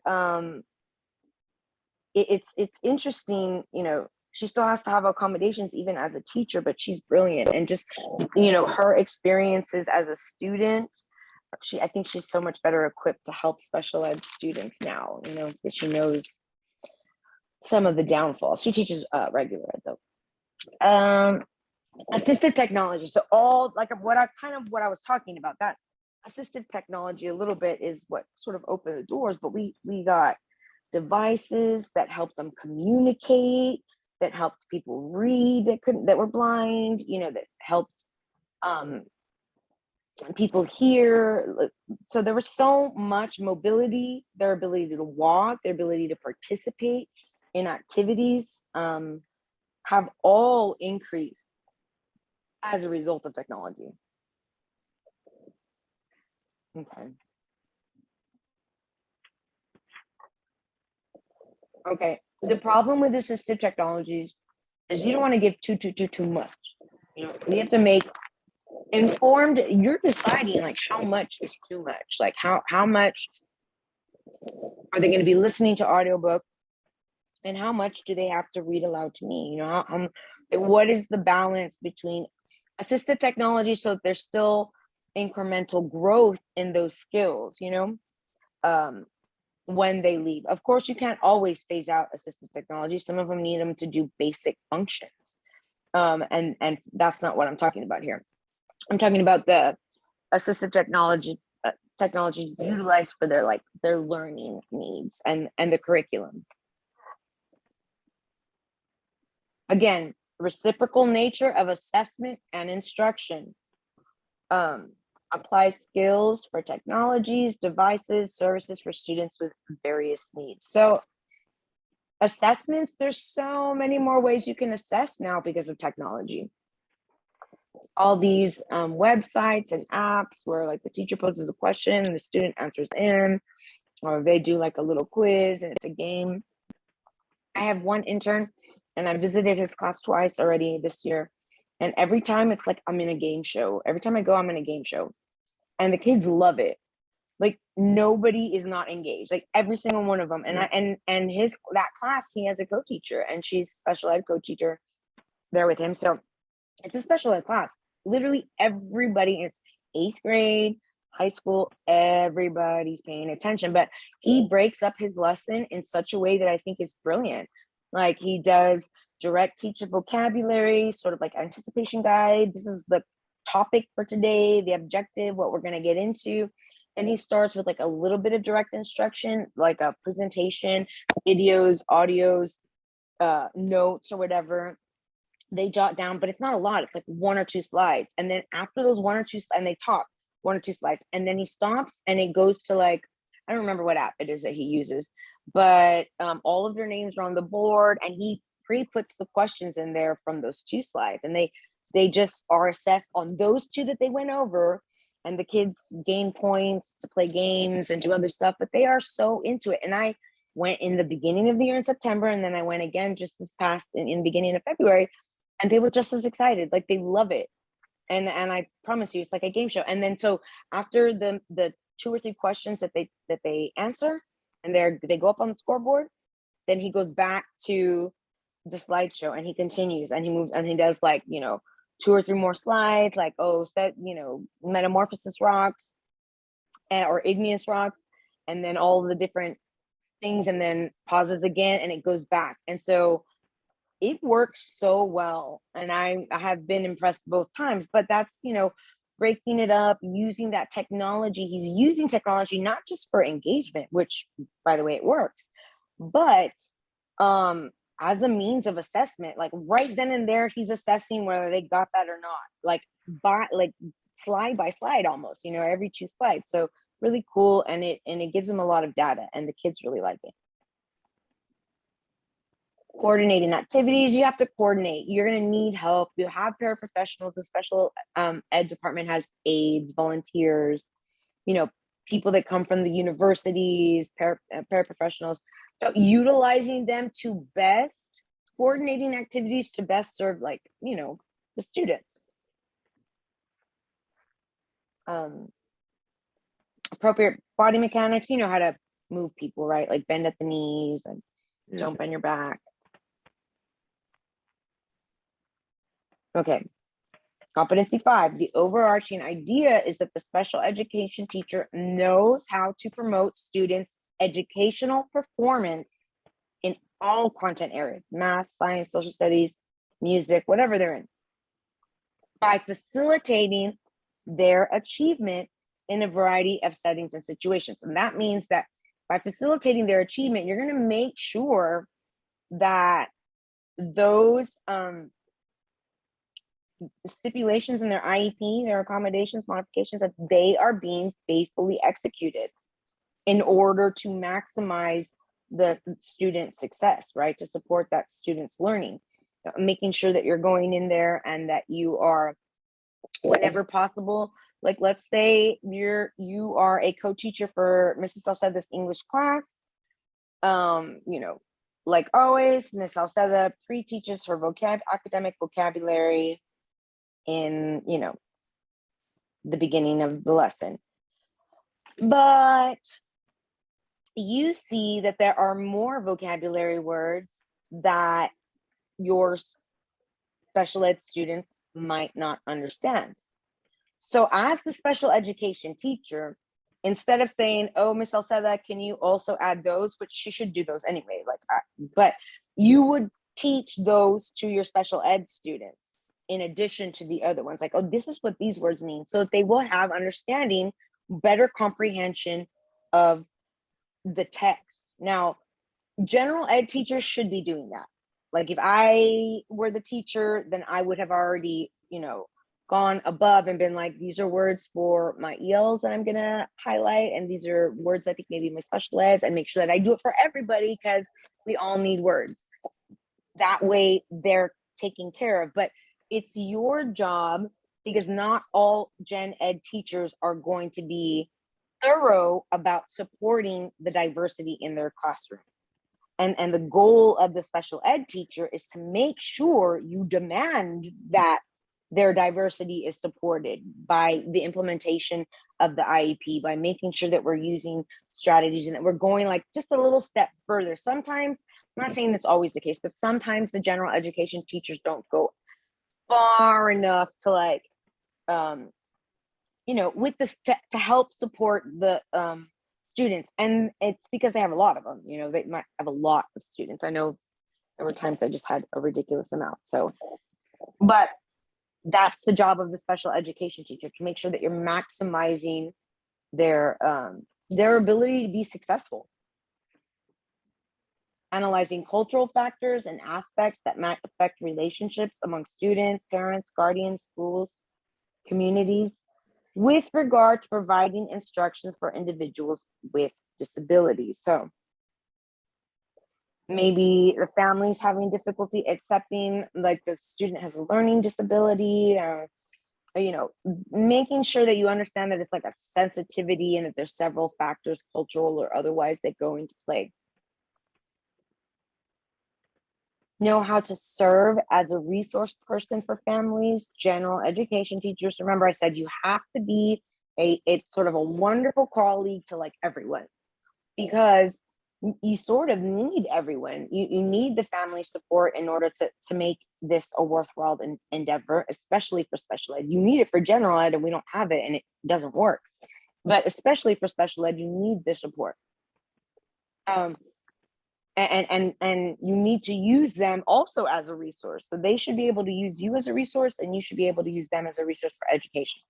[SPEAKER 2] it's interesting, she still has to have accommodations even as a teacher, but she's brilliant. And just, her experiences as a student, I think she's so much better equipped to help special ed students now, because she knows some of the downfalls. She teaches regular ed though. Assistive technology. So all like what I was talking about, that assistive technology a little bit is what sort of opened the doors, but we got devices that helped them communicate, that helped people read that were blind, that helped people hear. So there was so much mobility, their ability to walk, their ability to participate in activities have all increased as a result of technology. Okay. The problem with assistive technologies is you don't want to give too much. You have to make informed. You're deciding like how much is too much. Like how much are they going to be listening to audiobook, and how much do they have to read aloud to me? What is the balance between assistive technology so there's still incremental growth in those skills, when they leave. Of course, you can't always phase out assistive technology. Some of them need them to do basic functions. And that's not what I'm talking about here. I'm talking about the assistive technologies utilized for their learning needs and the curriculum. Again, reciprocal nature of assessment and instruction. Apply skills for technologies, devices, services for students with various needs. So assessments, there's so many more ways you can assess now because of technology. All these websites and apps where like the teacher poses a question and the student answers in, or they do like a little quiz and it's a game. I have one intern and I visited his class twice already this year. And every time it's like I'm in a game show. Every time I go, I'm in a game show. And the kids love it. Like nobody is not engaged. Like every single one of them. And that class, he has a co-teacher, and she's special ed co-teacher there with him. So it's a special ed class. Literally everybody, it's 8th grade, high school, everybody's paying attention. But he breaks up his lesson in such a way that I think is brilliant. Like he does direct teacher vocabulary, sort of like anticipation guide. This is the topic for today, the objective, what we're going to get into. And he starts with like a little bit of direct instruction, like a presentation, videos, audios, notes or whatever. They jot down, but it's not a lot. It's like 1 or 2 slides. And then after those 1 or 2, and they talk 1 or 2 slides, and then he stops and it goes to like, I don't remember what app it is that he uses, but all of their names are on the board, and he pre-puts the questions in there from those 2 slides, and they just are assessed on those 2 that they went over, and the kids gain points to play games and do other stuff, but they are so into it. And went in the beginning of the year in September, and then I went again just this past in the beginning of February, and they were just as excited. Like, they love it. And I promise you, it's like a game show. And then so after the 2 or 3 questions that they answer, and they go up on the scoreboard, then he goes back to the slideshow and he continues and he moves and he does, like, 2 or 3 more slides, like, metamorphosis rocks, or igneous rocks, and then all the different things, and then pauses again, and it goes back. And so it works so well. And I have been impressed both times, but that's, breaking it up, using that technology. He's using technology not just for engagement, which, by the way, it works, but as a means of assessment. Like, right then and there, he's assessing whether they got that or not, like slide by slide almost, every 2 slides. So really cool, and it gives them a lot of data, and the kids really like it. Coordinating activities, you have to coordinate. You're going to need help. You have paraprofessionals. The special ed department has aides, volunteers, people that come from the universities, paraprofessionals. So utilizing them to best, coordinating activities to best serve, like, the students. Appropriate body mechanics, how to move people, right? Like bend at the knees and don't bend your back. Okay. Competency 5, the overarching idea is that the special education teacher knows how to promote students' educational performance in all content areas: math, science, social studies, music, whatever they're in, by facilitating their achievement in a variety of settings and situations. And that means that by facilitating their achievement, you're going to make sure that those stipulations in their IEP, their accommodations, modifications, that they are being faithfully executed in order to maximize the student success, right? To support that student's learning, making sure that you're going in there and that you are, whenever possible, like, let's say you are a co-teacher for Mrs. Salceda's English class. Like always, Ms. Salceda pre-teaches her academic vocabulary in, the beginning of the lesson. But you see that there are more vocabulary words that your special ed students might not understand. So as the special education teacher, instead of saying, oh, Ms. Salceda, can you also add those, which she should do those anyway, but you would teach those to your special ed students in addition to the other ones, like, oh, this is what these words mean, so that they will have understanding, better comprehension of the text. Now, general ed teachers should be doing that. Like, if I were the teacher, then I would have already, gone above and been like, these are words for my ELs that I'm gonna highlight, and these are words I think maybe my special eds, and make sure that I do it for everybody, because we all need words. That way they're taken care of. But it's your job, because not all gen ed teachers are going to be thorough about supporting the diversity in their classroom. And the goal of the special ed teacher is to make sure you demand that their diversity is supported by the implementation of the IEP, by making sure that we're using strategies and that we're going, like, just a little step further. Sometimes, I'm not saying that's always the case, but sometimes the general education teachers don't go far enough to, like, with this to help support the students. And it's because they have a lot of them, they might have a lot of students. I know there were times I just had a ridiculous amount. So, but that's the job of the special education teacher, to make sure that you're maximizing their ability to be successful. Analyzing cultural factors and aspects that might affect relationships among students, parents, guardians, schools, communities, with regard to providing instructions for individuals with disabilities. So maybe the family's having difficulty accepting, like, the student has a learning disability, or making sure that you understand that it's like a sensitivity, and that there's several factors, cultural or otherwise, that go into play. know how to serve as a resource person for families, general education teachers. Remember, I said you have to be it's sort of a wonderful colleague to like everyone, because you sort of need everyone. You need the family support in order to make this a worthwhile endeavor, especially for special ed. You need it for general ed, and we don't have it, and it doesn't work. But especially for special ed, you need the support. And you need to use them also as a resource. So they should be able to use you as a resource, and you should be able to use them as a resource for education.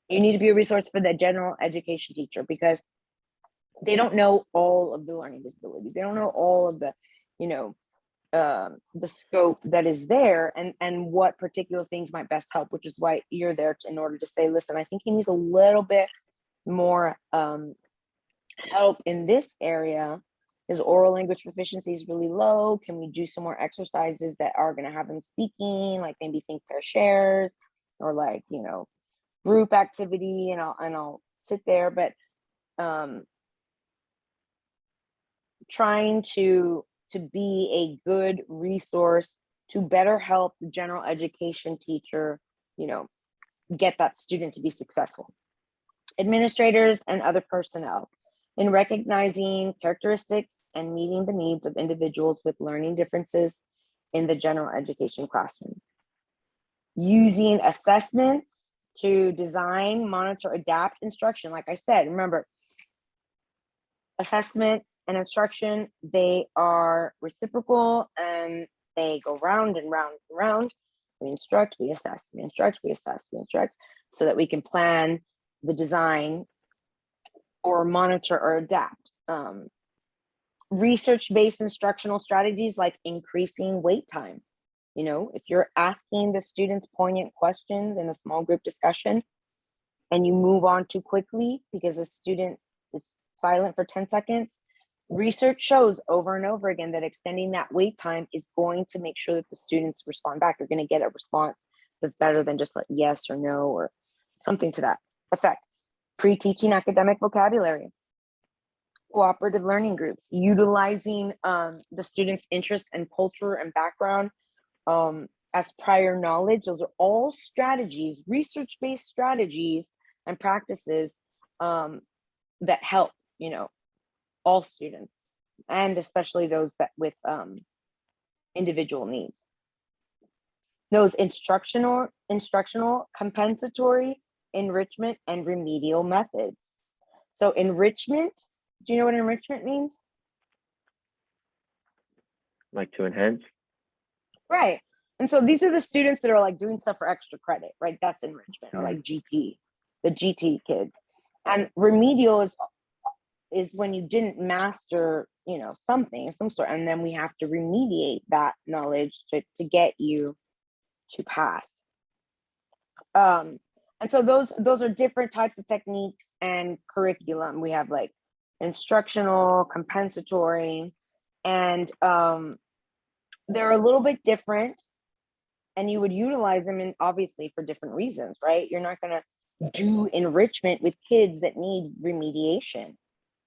[SPEAKER 2] You need to be a resource for the general education teacher, because they don't know all of the learning disabilities. They don't know all of the, the scope that is there, and what particular things might best help, which is why you're there in order to say, listen, I think he needs a little bit more help in this area. His oral language proficiency is really low. Can we do some more exercises that are going to have him speaking, like maybe think pair shares, or like, group activity, and I'll sit there. But trying to be a good resource to better help the general education teacher, get that student to be successful. Administrators and other personnel, in recognizing characteristics and meeting the needs of individuals with learning differences in the general education classroom. Using assessments to design, monitor, adapt instruction. Like I said, remember, assessment and instruction, they are reciprocal, and they go round and round and round. We instruct, we assess, we instruct, we assess, we instruct, so that we can plan the design or monitor or adapt. Research-based instructional strategies like increasing wait time. If you're asking the students poignant questions in a small group discussion and you move on too quickly because the student is silent for 10 seconds, research shows over and over again that extending that wait time is going to make sure that the students respond back. You're going to get a response that's better than just like yes or no or something to that effect. Pre-teaching academic vocabulary. Cooperative learning groups, utilizing the students' interests and culture and background as prior knowledge. Those are all strategies, research-based strategies and practices that help, all students, and especially those that with individual needs. Those instructional, compensatory, enrichment, and remedial methods. So enrichment, do you know what enrichment means?
[SPEAKER 3] Like to enhance?
[SPEAKER 2] Right. And so these are the students that are like doing stuff for extra credit, right? That's enrichment, or like GT, the GT kids. And remedial is when you didn't master, something of some sort, and then we have to remediate that knowledge to get you to pass. And so those are different types of techniques and curriculum. We have like instructional, compensatory, and they're a little bit different, and you would utilize them in obviously for different reasons, right? You're not going to do enrichment with kids that need remediation.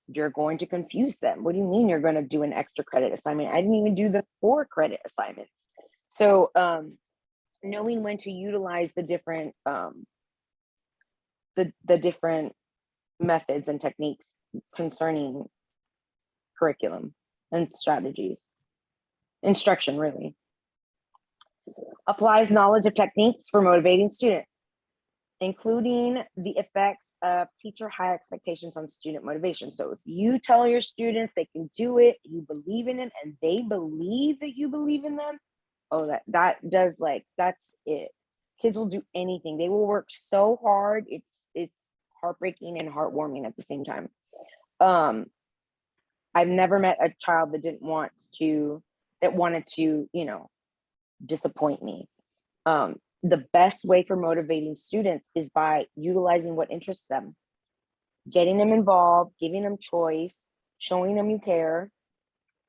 [SPEAKER 2] You're going to confuse them. What do you mean you're going to do an extra credit assignment? I didn't even do the 4 credit assignments. So knowing when to utilize the different the different methods and techniques concerning curriculum and strategies. Instruction really applies knowledge of techniques for motivating students, including the effects of teacher high expectations on student motivation. So if you tell your students they can do it, you believe in them, and they believe that you believe in them, that does, like, that's it. Kids will do anything. They will work so hard. It's heartbreaking and heartwarming at the same time. I've never met a child that wanted to, disappoint me. The best way for motivating students is by utilizing what interests them, getting them involved, giving them choice, showing them you care.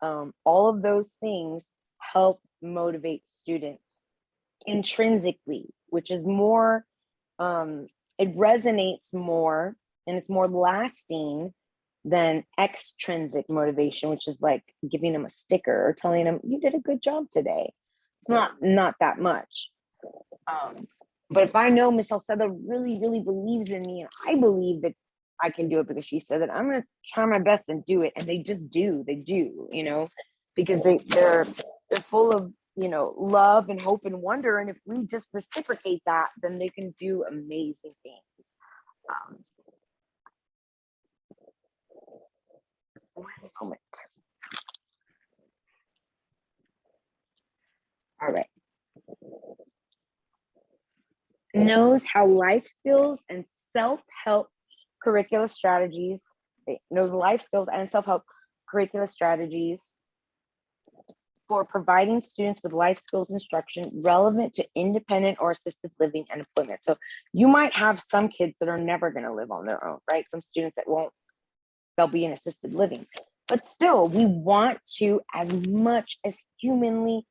[SPEAKER 2] All of those things help motivate students intrinsically, which is more, it resonates more and it's more lasting than extrinsic motivation, which is like giving them a sticker or telling them you did a good job today. It's not that much. But if I know Miss Salcedo really, really believes in me, and I believe that I can do it because she said that, I'm gonna try my best and do it. And they just do, you know, because they're full of, you know, love and hope and wonder. And if we just reciprocate that, then they can do amazing things. One moment. All right. Knows how life skills and self-help curricular strategies, knows life skills and self-help curricular strategies for providing students with life skills instruction relevant to independent or assisted living and employment. So you might have some kids that are never going to live on their own, right? Some students that won't, they'll be in assisted living. But still, we want to, as much as humanly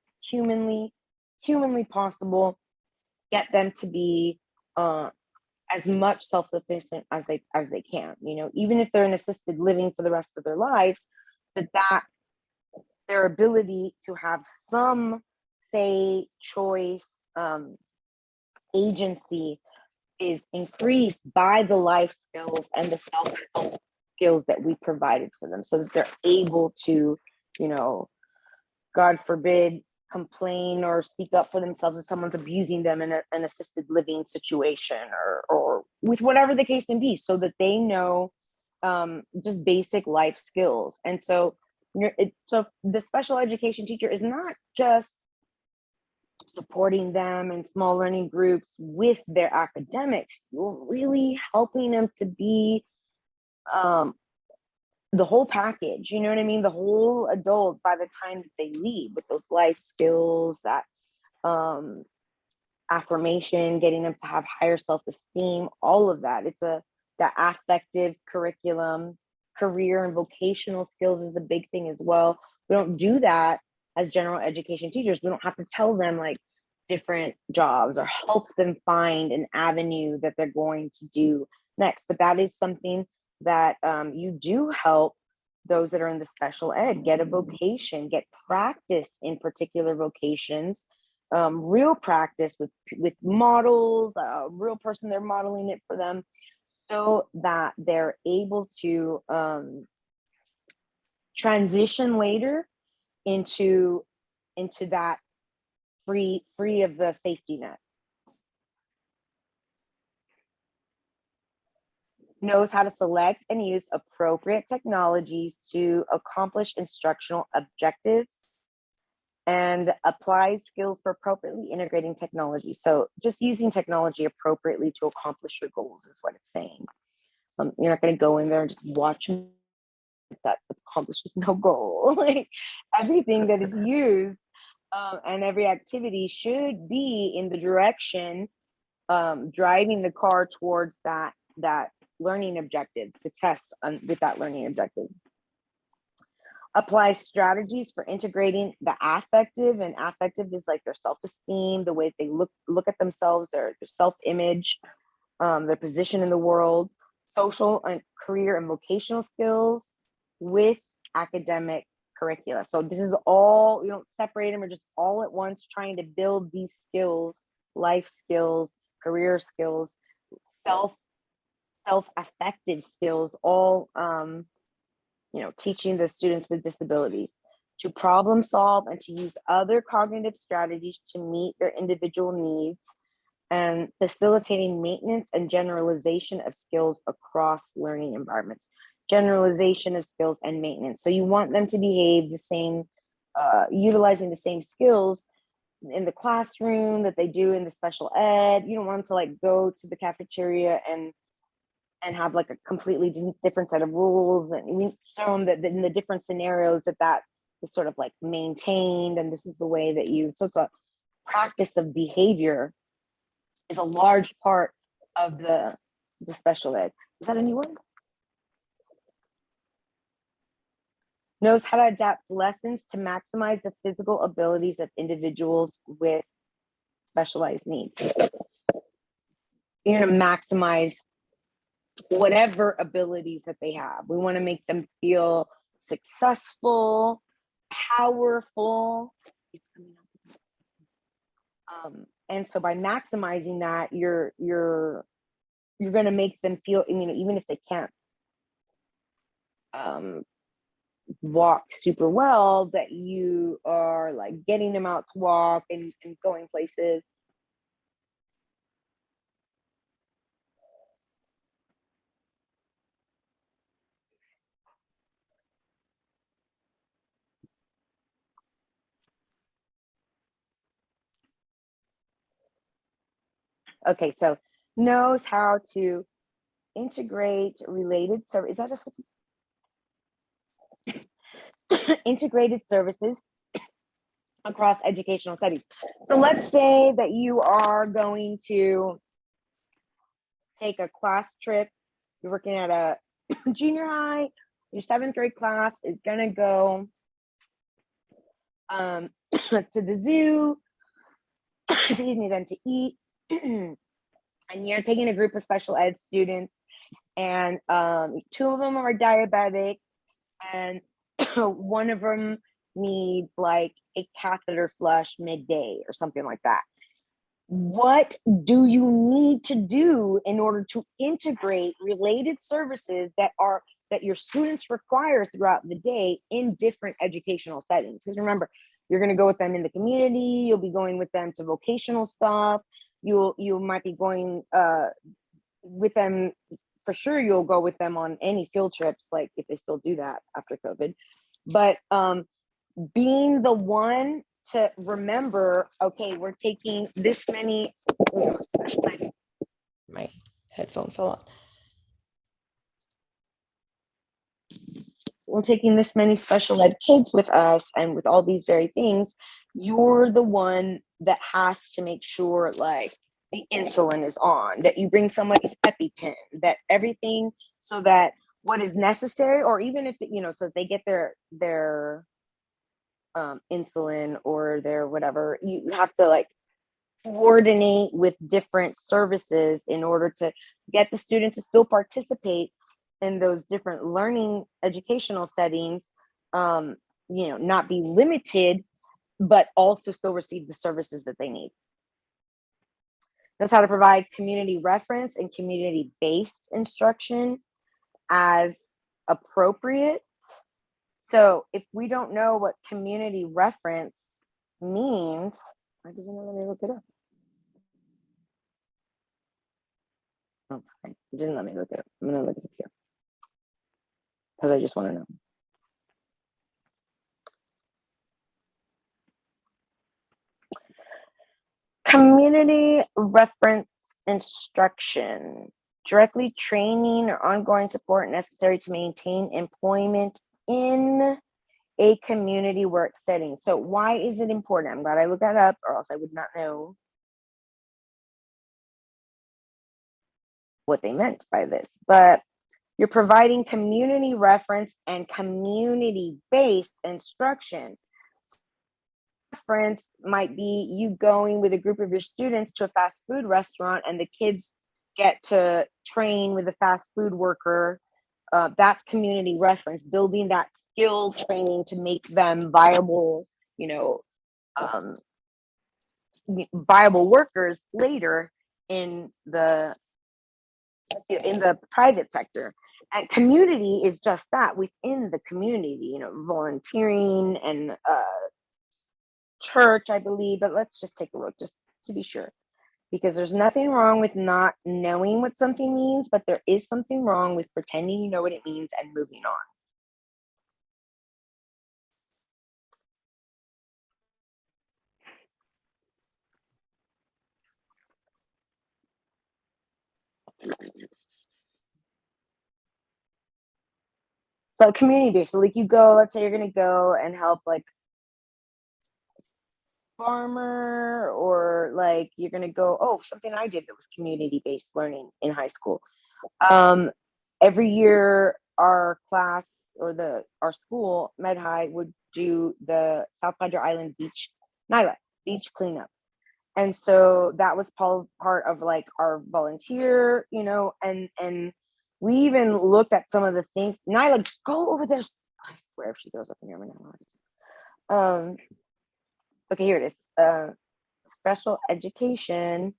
[SPEAKER 2] possible, get them to be as much self-sufficient as they can, you know, even if they're in assisted living for the rest of their lives, that their ability to have some say, choice, agency is increased by the life skills and the self-help skills that we provided for them, so that they're able to, you know, God forbid, complain or speak up for themselves if someone's abusing them in an assisted living situation, or with whatever the case may be, so that they know just basic life skills. And so so the special education teacher is not just supporting them in small learning groups with their academics, you're really helping them to be the whole package, you know what I mean? The whole adult by the time that they leave, with those life skills, that affirmation, getting them to have higher self-esteem, all of that. It's that affective curriculum, career and vocational skills is a big thing as well. We don't do that as general education teachers. We don't have to tell them like different jobs or help them find an avenue that they're going to do next. But that is something that you do help those that are in the special ed get a vocation, get practice in particular vocations, real practice with models, a real person, they're modeling it for them, so that they're able to transition later into that free of the safety net. Knows how to select and use appropriate technologies to accomplish instructional objectives, and applies skills for appropriately integrating technology. So just using technology appropriately to accomplish your goals is what it's saying. You're not going to go in there and just watch that accomplishes no goal. Like everything that is used and every activity should be in the direction driving the car towards that learning objective, success with that learning objective. Apply strategies for integrating the affective, and affective is like their self-esteem, the way they look at themselves, their self-image, their position in the world, social and career and vocational skills with academic curricula. So this is all, you don't separate them, or just all at once trying to build these skills, life skills, career skills, self-affective skills, all teaching the students with disabilities to problem solve and to use other cognitive strategies to meet their individual needs, and facilitating maintenance and generalization of skills across learning environments. Generalization of skills and maintenance. So you want them to behave the same, utilizing the same skills in the classroom that they do in the special ed. You don't want them to like go to the cafeteria and have like a completely different set of rules, and we show them that in the different scenarios that is sort of like maintained, and this is the way that so it's a practice of behavior is a large part of the special ed. Is that a new one? Knows how to adapt lessons to maximize the physical abilities of individuals with specialized needs. You're going to maximize whatever abilities that they have. We want to make them feel successful, powerful. And so by maximizing that, you're going to make them feel, even if they can't walk super well, that you are like getting them out to walk and going places. Okay, so knows how to integrate related service. Is that integrated services across educational settings? So let's say that you are going to take a class trip. You're working at a junior high. Your 7th grade class is gonna go to the zoo, excuse me, then to eat. And you're taking a group of special ed students, and 2 of them are diabetic, and one of them needs like a catheter flush midday or something like that. What do you need to do in order to integrate related services that your students require throughout the day in different educational settings? Because remember, you're going to go with them in the community, you'll be going with them to vocational stuff, you might be going with them for sure. You'll go with them on any field trips, like if they still do that after COVID. But being the one to remember, okay, we're taking this many, my headphone fell out. We're taking this many special ed kids with us, and with all these very things, you're the one that has to make sure like the insulin is on, that you bring somebody's EpiPen, that everything, so that what is necessary, or even if so they get their insulin or their whatever, you have to like coordinate with different services in order to get the student to still participate in those different learning educational settings, not be limited, but also still receive the services that they need. Knows how to provide community reference and community-based instruction as appropriate. So if we don't know what community reference means, why doesn't it let me look it up? Oh, okay. It didn't let me look it up. I'm going to look it up here because I just want to know. Community reference instruction, directly training or ongoing support necessary to maintain employment in a community work setting. So why is it important? I'm glad I looked that up, or else I would not know what they meant by this. But you're providing community reference and community-based instruction. Reference might be you going with a group of your students to a fast food restaurant, and the kids get to train with a fast food worker. That's community reference, building that skill training to make them viable, viable workers later in the private sector. And community is just that, within the community, volunteering and church, I believe. But let's just take a look just to be sure, because there's nothing wrong with not knowing what something means, but there is something wrong with pretending you know what it means and moving on. So community, so like you go, let's say you're gonna go and help like farmer, or like you're gonna go, something I did that was community-based learning in high school. Every year our class, or our school, Med High, would do the South Padre Island beach, Nyla beach cleanup. And so that was part of like our volunteer, and We even looked at some of the things. Nyla, go over there. I swear if she goes up in here, I'm gonna. Okay, here it is. Special education,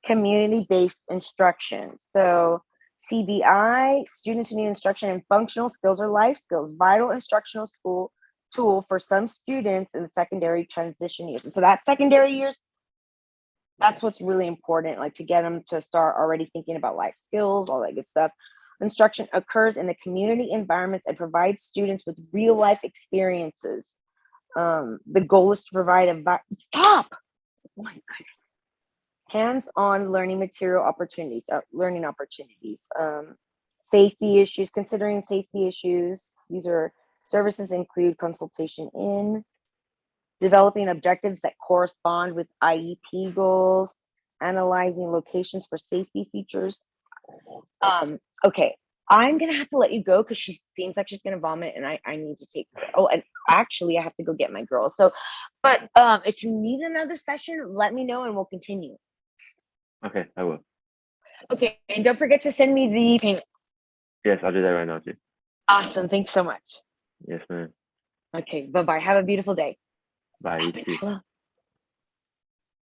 [SPEAKER 2] community-based instruction. So CBI, students who need instruction in functional skills or life skills, vital instructional school tool for some students in the secondary transition years. And so that secondary years, that's what's really important, like to get them to start already thinking about life skills, all that good stuff. Instruction occurs in the community environments and provides students with real life experiences. The goal is to provide stop. Oh my goodness. Hands-on learning material opportunities, learning opportunities, safety issues, considering safety issues. These are services include consultation in developing objectives that correspond with IEP goals, analyzing locations for safety features. Okay, I'm gonna have to let you go because she seems like she's gonna vomit and I need to take her. Oh, and actually I have to go get my girl. So, but if you need another session, let me know and we'll continue.
[SPEAKER 3] Okay, I will.
[SPEAKER 2] Okay, and don't forget to send me the payment.
[SPEAKER 3] Yes, I'll do that right now too.
[SPEAKER 2] Awesome, thanks so much.
[SPEAKER 3] Yes, ma'am.
[SPEAKER 2] Okay, bye-bye. Have a beautiful day.
[SPEAKER 3] Bye. You too.
[SPEAKER 2] Hello.